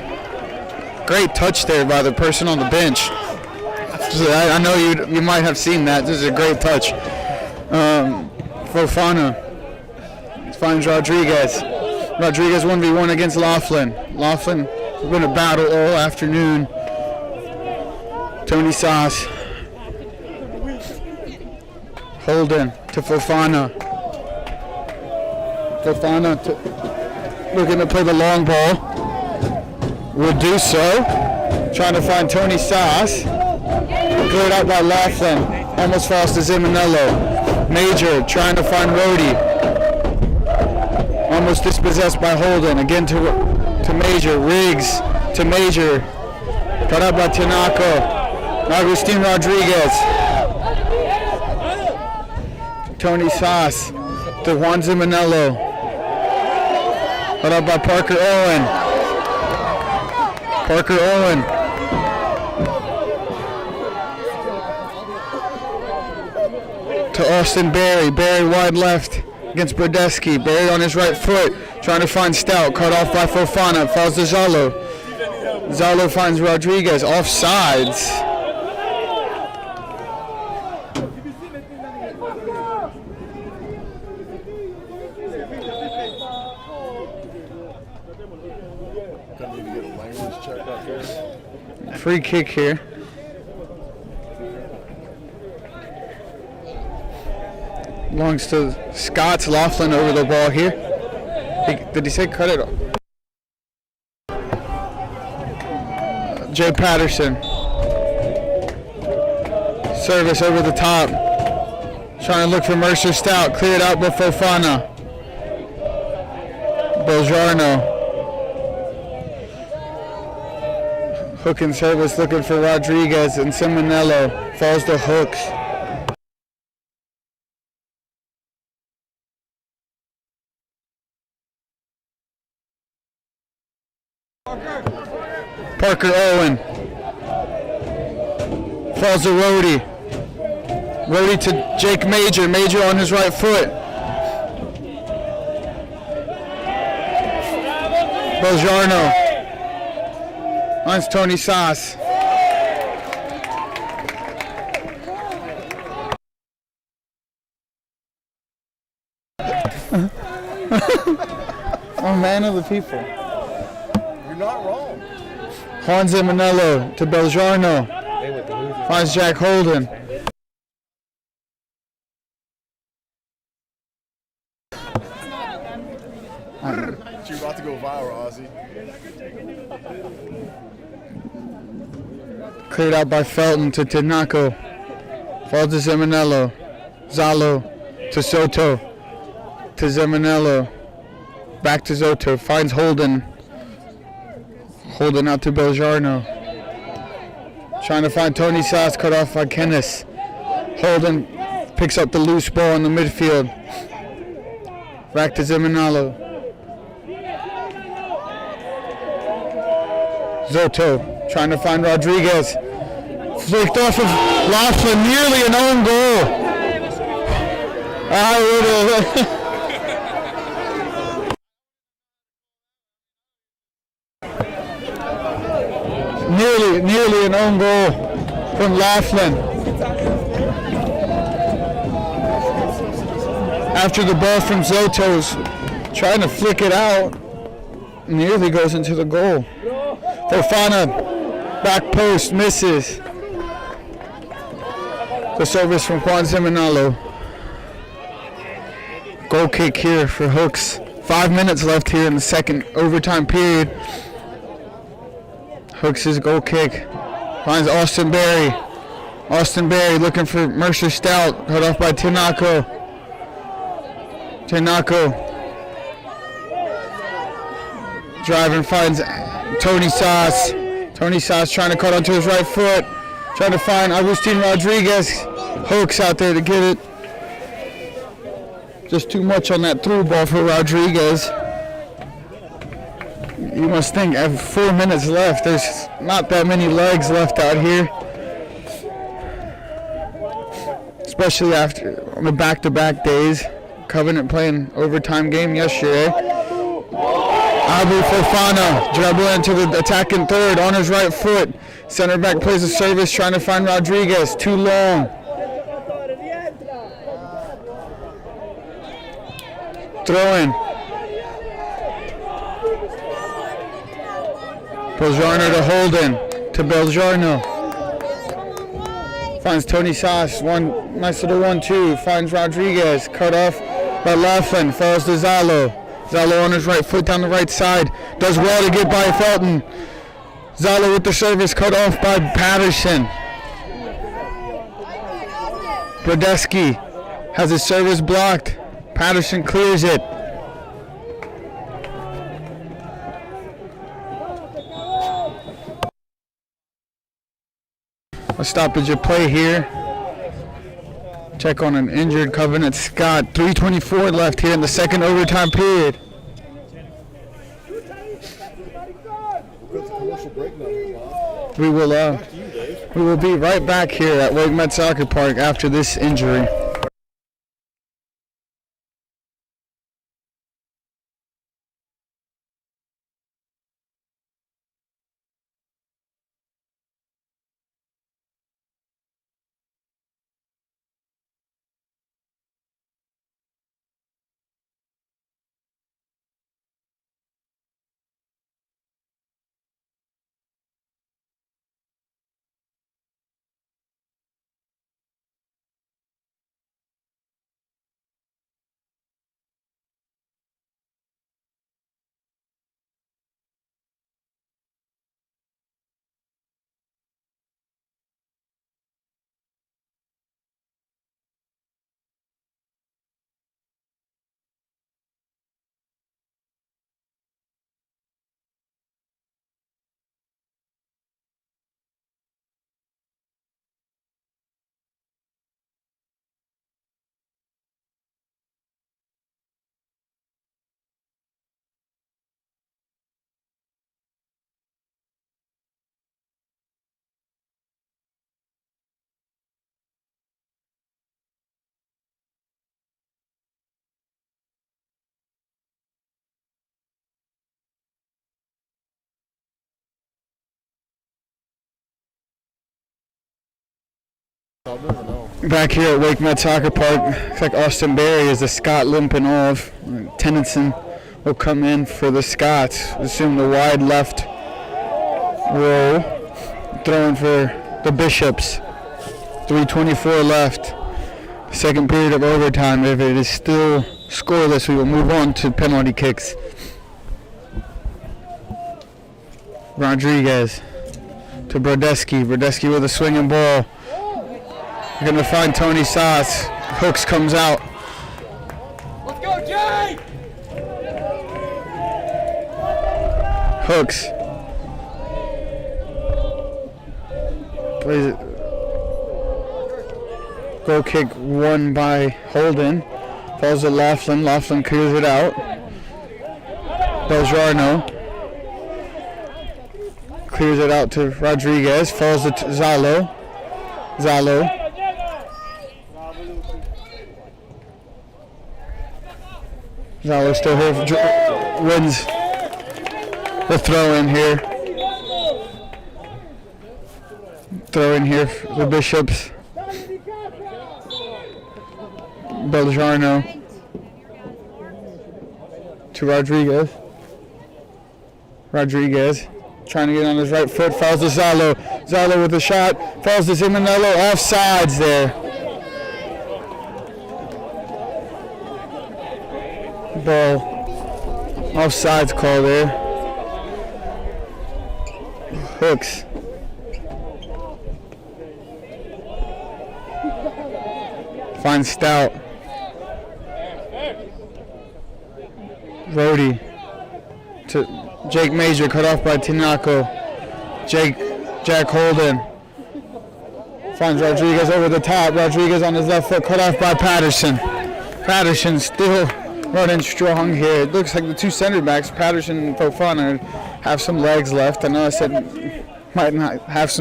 Great touch there by the person on the bench. I know you might have seen that. This is a great touch. Fofana finds Rodriguez. Rodriguez 1v1 against Laughlin. Laughlin has been a battle all afternoon. Tony Sauce. Holden to Fofana. Fofana looking to play the long ball. Will do so. Trying to find Tony Sauce. Cleared out by Laughlin. Almost falls to Zimonello. Major trying to find Rhodey. Almost dispossessed by Holden. Again to Major. Riggs to Major. Cut out by Tanaka. Agustin Rodriguez. Tony Sauce to Juan Zimonello. Cut out by Parker Owen. Parker Owen. To Austin Berry. Berry wide left against Brodesky. Berry on his right foot. Trying to find Stout. Cut off by Fofana. Falls to Zalo. Zalo finds Rodriguez. Offsides. Free kick here. Belongs to Scots. Laughlin over the ball here. Did he say cut it off? Jay Patterson. Service over the top. Trying to look for Mercer Stout. Cleared out by Fofana. Beljarno. Hook and service looking for Rodriguez, and Simonello falls to Hooks. Parker Owen falls to Rhodey. Rhodey to Jake Major. Major on his right foot. Beljarno. Finds Tony Sauce. Oh, man of the people. You're not wrong. Juan Zimonello to Beljarno. Finds Jack Holden. You're about to go viral, Ozzy. Cleared out by Felton to Tanako. Falls to Zimonello. Zalo to Soto. To Zimonello. Back to Soto. Finds Holden. Holden out to Beljarno. Trying to find Tony Sauce. Cut off by Kennis. Holden picks up the loose ball in the midfield. Back to Zimonello. Zoto trying to find Rodriguez. Flicked off of Laughlin, nearly an own goal. I would have. Nearly an own goal from Laughlin. After the ball from Zoto's trying to flick it out, nearly goes into the goal. Fofana Back post misses. The service from Juan Seminalo. Goal kick here for Hooks. 5 minutes left here in the second overtime period. Hooks' goal kick. Finds Austin Berry. Austin Berry looking for Mercer Stout. Cut off by Tinako. Driving finds Tony Sauce. Tony Sauce trying to cut onto his right foot. Trying to find Agustin Rodriguez. Hooks out there to get it. Just too much on that through ball for Rodriguez. You must think at 4 minutes left, there's not that many legs left out here. Especially after on the back-to-back days. Covenant playing overtime game yesterday. Abu Fofana dribbling into the attacking third on his right foot. Center back plays a service trying to find Rodriguez. Too long. Throw-in. Belgiarno to Holden. To Belgiarno. Finds Tony Sauce. One nice little 1-2. Finds Rodriguez. Cut off by Laughlin. Falls to Zalo. Zalo on his right foot down the right side. Does well to get by Felton. Zalo with the service cut off by Patterson. Brodeski has his service blocked. Patterson clears it. A stoppage of play here. Check on an injured Covenant Scott. 3:24 left here in the second overtime period. We will be right back here at Wake Met Soccer Park after this injury. Back here at Wake Met Soccer Park, looks like Austin Berry is the Scot limping off. Tennyson will come in for the Scots. Assume the wide left row. Throwing for the Bishops. 3:24 left. Second period of overtime. If it is still scoreless, we will move on to penalty kicks. Rodriguez to Brodeski. Brodeski with a swinging ball. You're going to find Tony Sauce. Hooks comes out. Let's go, Jay! Hooks. Plays it. Goal kick won by Holden. Falls to Laughlin. Laughlin clears it out. Belgiarno. Clears it out to Rodriguez. Falls to Zalo. Zalo. Zalo still here. Wins the throw in here. Throw in here for the Bishops. Belgiarno to Rodriguez. Rodriguez trying to get on his right foot, falls to Zalo. Zalo with a shot, falls to Zimonello, offsides there. Ball, offsides call there. Hooks. Finds Stout. Rody to Jake Major, cut off by Tinako. Jack Holden finds Rodriguez over the top. Rodriguez on his left foot, cut off by Patterson. Patterson still running strong here. It looks like the two center backs, Patterson and Fofana, have some legs left. I know I said might not have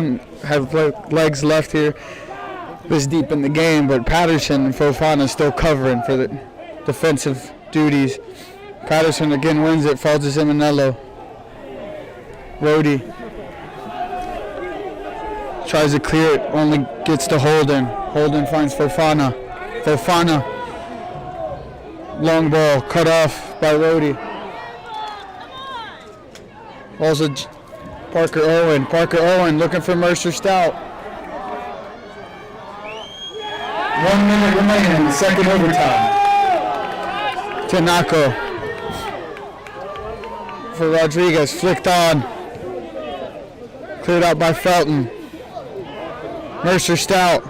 legs left here this deep in the game, but Patterson and Fofana still covering for the defensive duties. Patterson again wins it, falls to Zimonello. Rody tries to clear it, only gets to Holden. Holden finds Fofana. Fofana, long ball, cut off by Rody. Also Parker Owen. Parker Owen looking for Mercer Stout. 1 minute remaining in the second overtime. Tanako for Rodriguez, flicked on. Cleared out by Felton. Mercer Stout.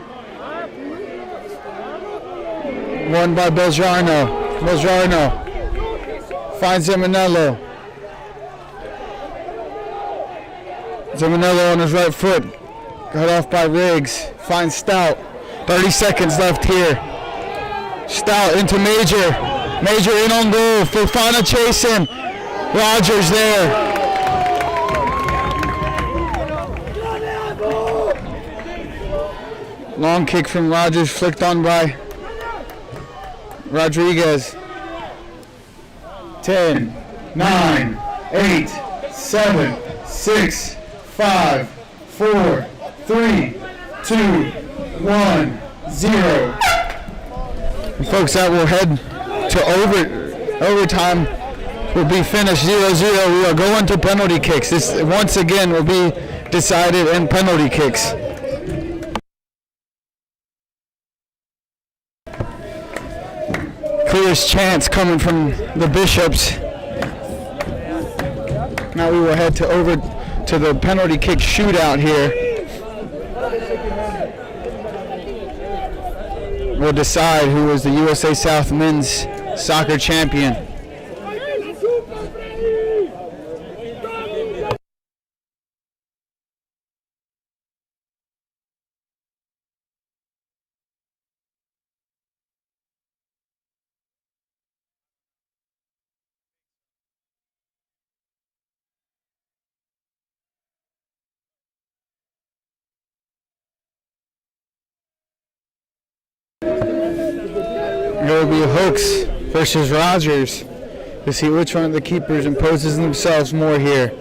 Won by Belgiarno. Belgiarno finds Zimonello. Zimonello on his right foot. Cut off by Riggs. Finds Stout. 30 seconds left here. Stout into Major. Major in on goal. Fofana chasing. Rogers there. Long kick from Rogers, flicked on by Rodriguez. 10, 9, 8, 7, 6, 5, 4, 3, 2, 1, 0. And folks, that will head to overtime. Will be finished 0-0. We are going to penalty kicks. This once again will be decided in penalty kicks. Clearest chance coming from the Bishops. Now we will head to the penalty kick shootout here. We'll decide who is the USA South men's soccer champion. It will be Hooks versus Rogers to see which one of the keepers imposes themselves more here.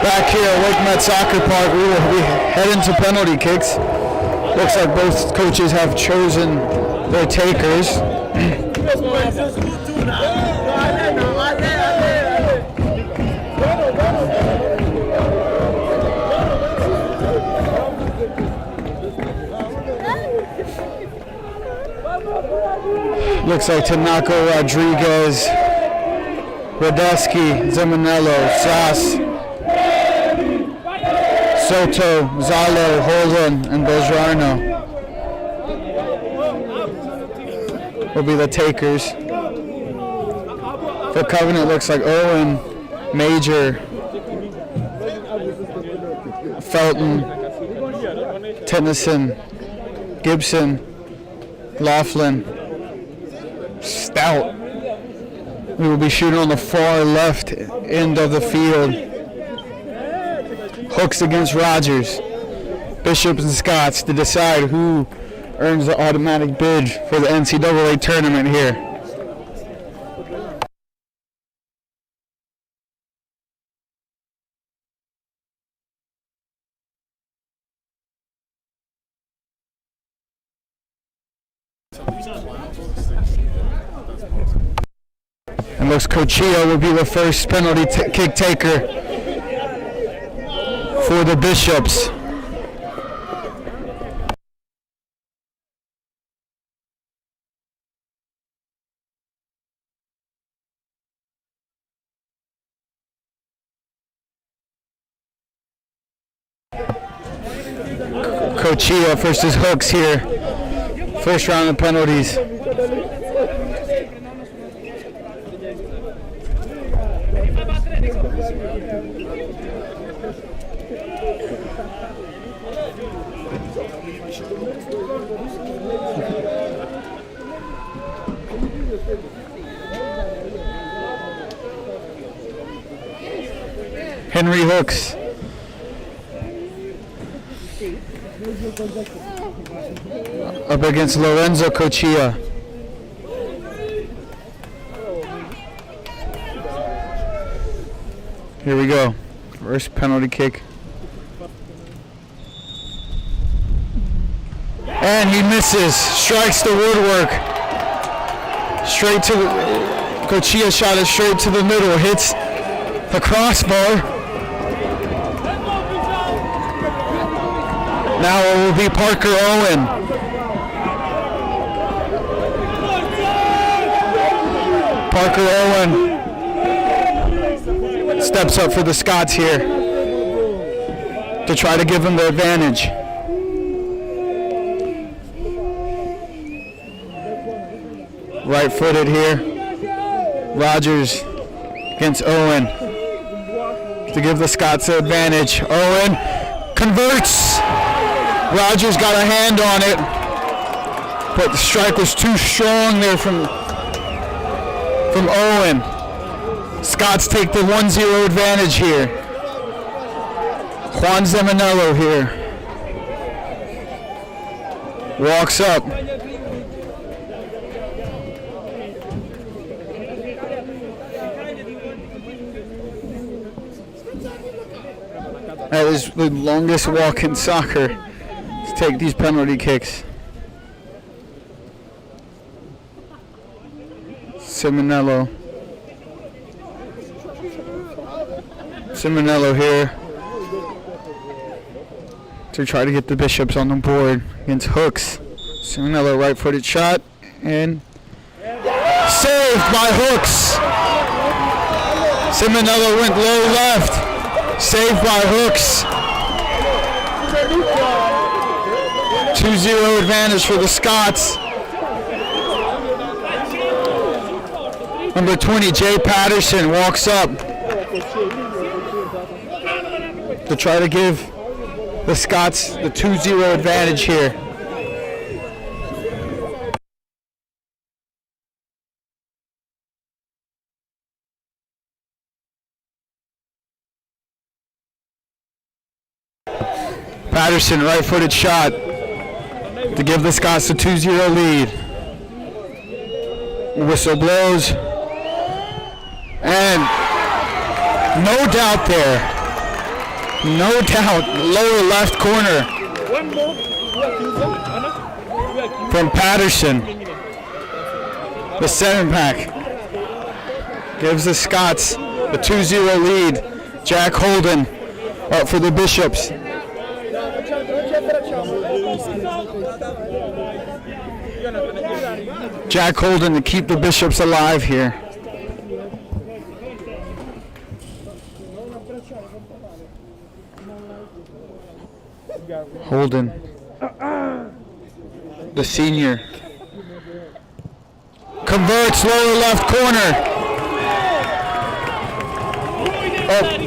Back here at Wakemet Soccer Park, we will be heading to penalty kicks. Looks like both coaches have chosen their takers. Looks like Tanaka, Rodriguez, Radesky, Zemanello, Sass, Soto, Zalo, Holden, and Belgiarno will be the takers. For Covenant, looks like Owen, Major, Felton, Tennyson, Gibson, Laughlin, Stout. We will be shooting on the far left end of the field. Hooks against Rogers. Bishops and Scots to decide who earns the automatic bid for the NCAA tournament here. And looks Cochillo will be the first penalty kick taker for the Bishops. Cochillo versus Hooks here. First round of penalties. Henry Hooks. Up against Lorenzo Cochilla. Here we go. First penalty kick. And he misses. Strikes the woodwork. Straight to the... Cochilla shot it straight to the middle. Hits the crossbar. Now it will be Parker Owen. Parker Owen steps up for the Scots here to try to give him the advantage. Right-footed here. Rogers against Owen to give the Scots the advantage. Owen converts. Rogers got a hand on it, but the strike was too strong there from Owen. Scots take the 1-0 advantage here. Juan Zemanello here. Walks up. That is the longest walk in soccer to take these penalty kicks. Simonello here to try to get the Bishops on the board against Hooks. Simonello right-footed shot and saved by Hooks. Simonello went low left, saved by Hooks. 2-0 advantage for the Scots. Number 20, Jay Patterson, walks up to try to give the Scots the 2-0 advantage here. Patterson, right-footed shot to give the Scots the 2-0 lead. Whistle blows. And no doubt there. No doubt, lower left corner from Patterson. The 7-pack gives the Scots the 2-0 lead. Jack Holden up for the Bishops. Jack Holden to keep the Bishops alive here. Holden, the senior, converts lower left corner.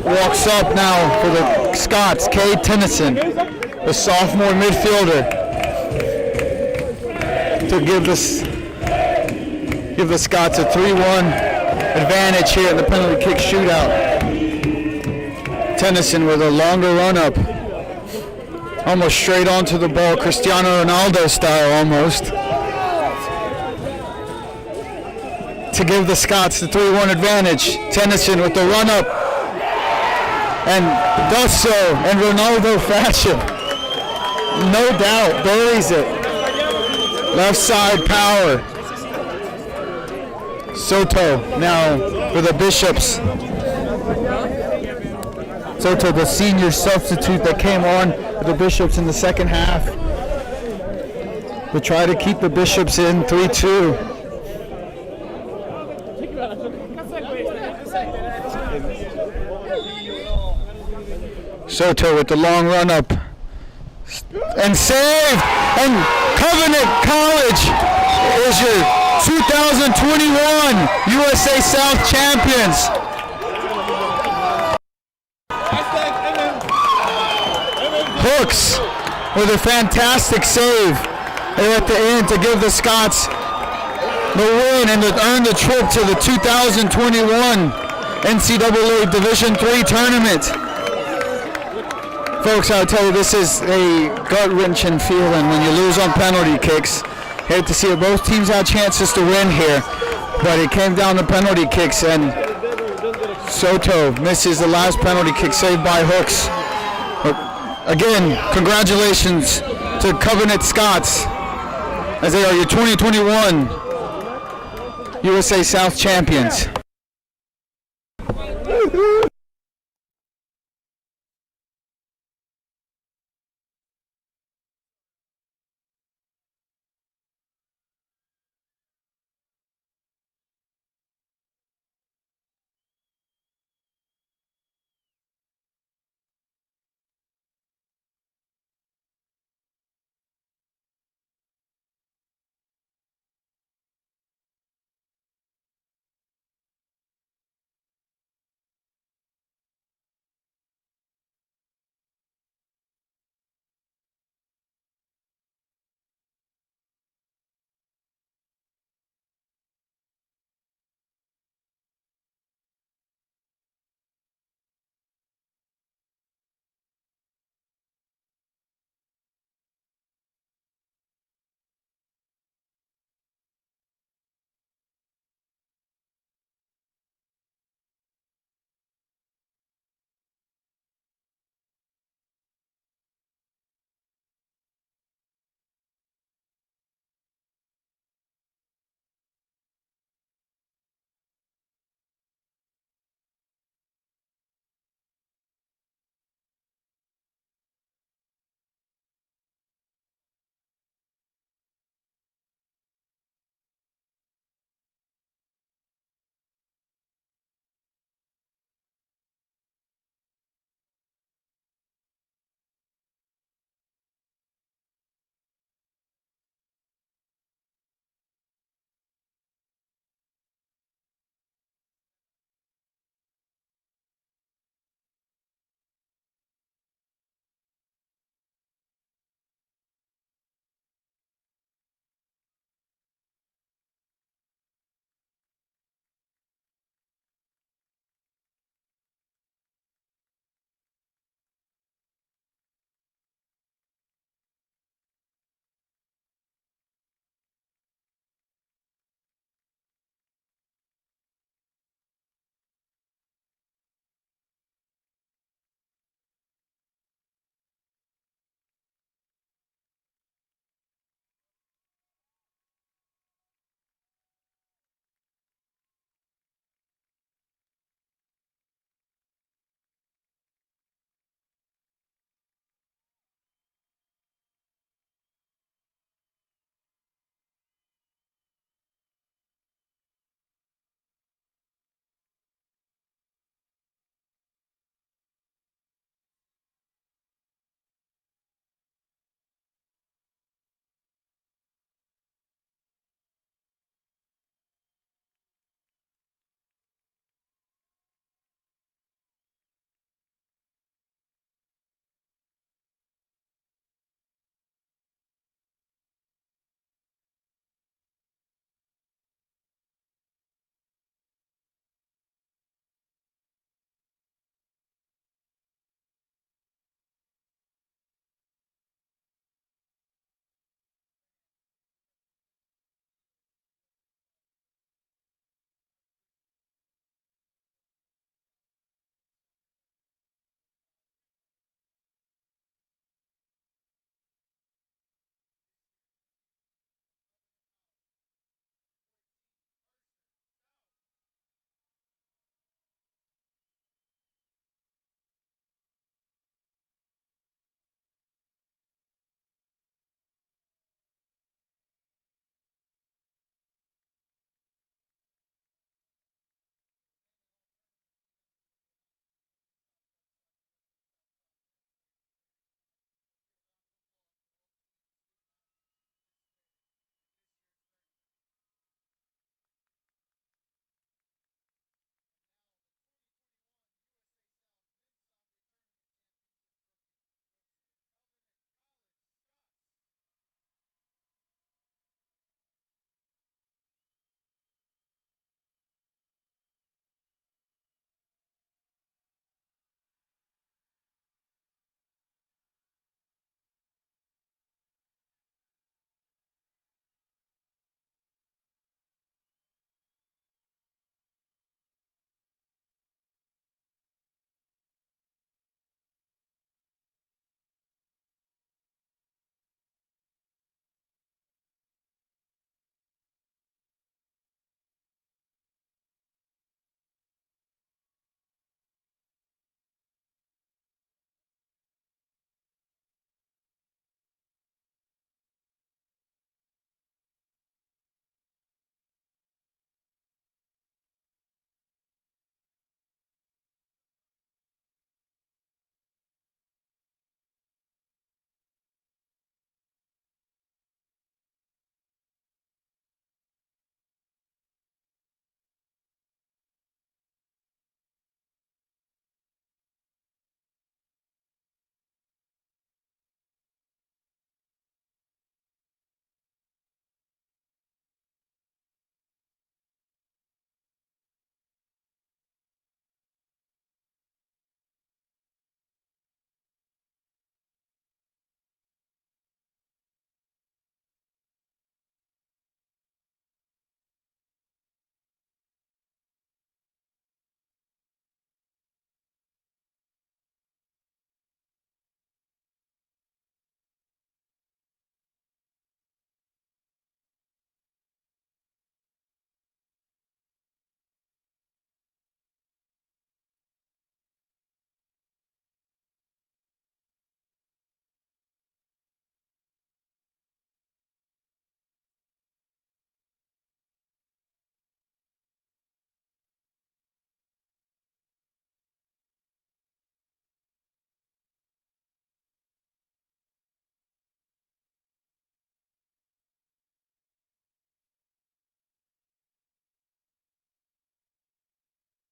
Walks up now for the Scots, Cade Tennyson, the sophomore midfielder, to give the Scots a 3-1 advantage here in the penalty kick shootout. Tennyson with a longer run-up, almost straight onto the ball, Cristiano Ronaldo style almost, to give the Scots the 3-1 advantage. Tennyson with the run-up, and does so in Ronaldo fashion. No doubt, buries it. Left side power. Soto now for the Bishops. Soto, the senior substitute that came on for the Bishops in the second half. To try to keep the Bishops in 3-2. Soto with the long run up and save, and Covenant College is your 2021 USA South champions. Hooks with a fantastic save at the end to give the Scots the win and to earn the trip to the 2021 NCAA Division III tournament. Folks, I'll tell you, this is a gut-wrenching feeling when you lose on penalty kicks. Hate to see it. Both teams had chances to win here, but it came down to penalty kicks, and Soto misses the last penalty kick saved by Hooks. But again, congratulations to Covenant Scots, as they are your 2021 USA South champions.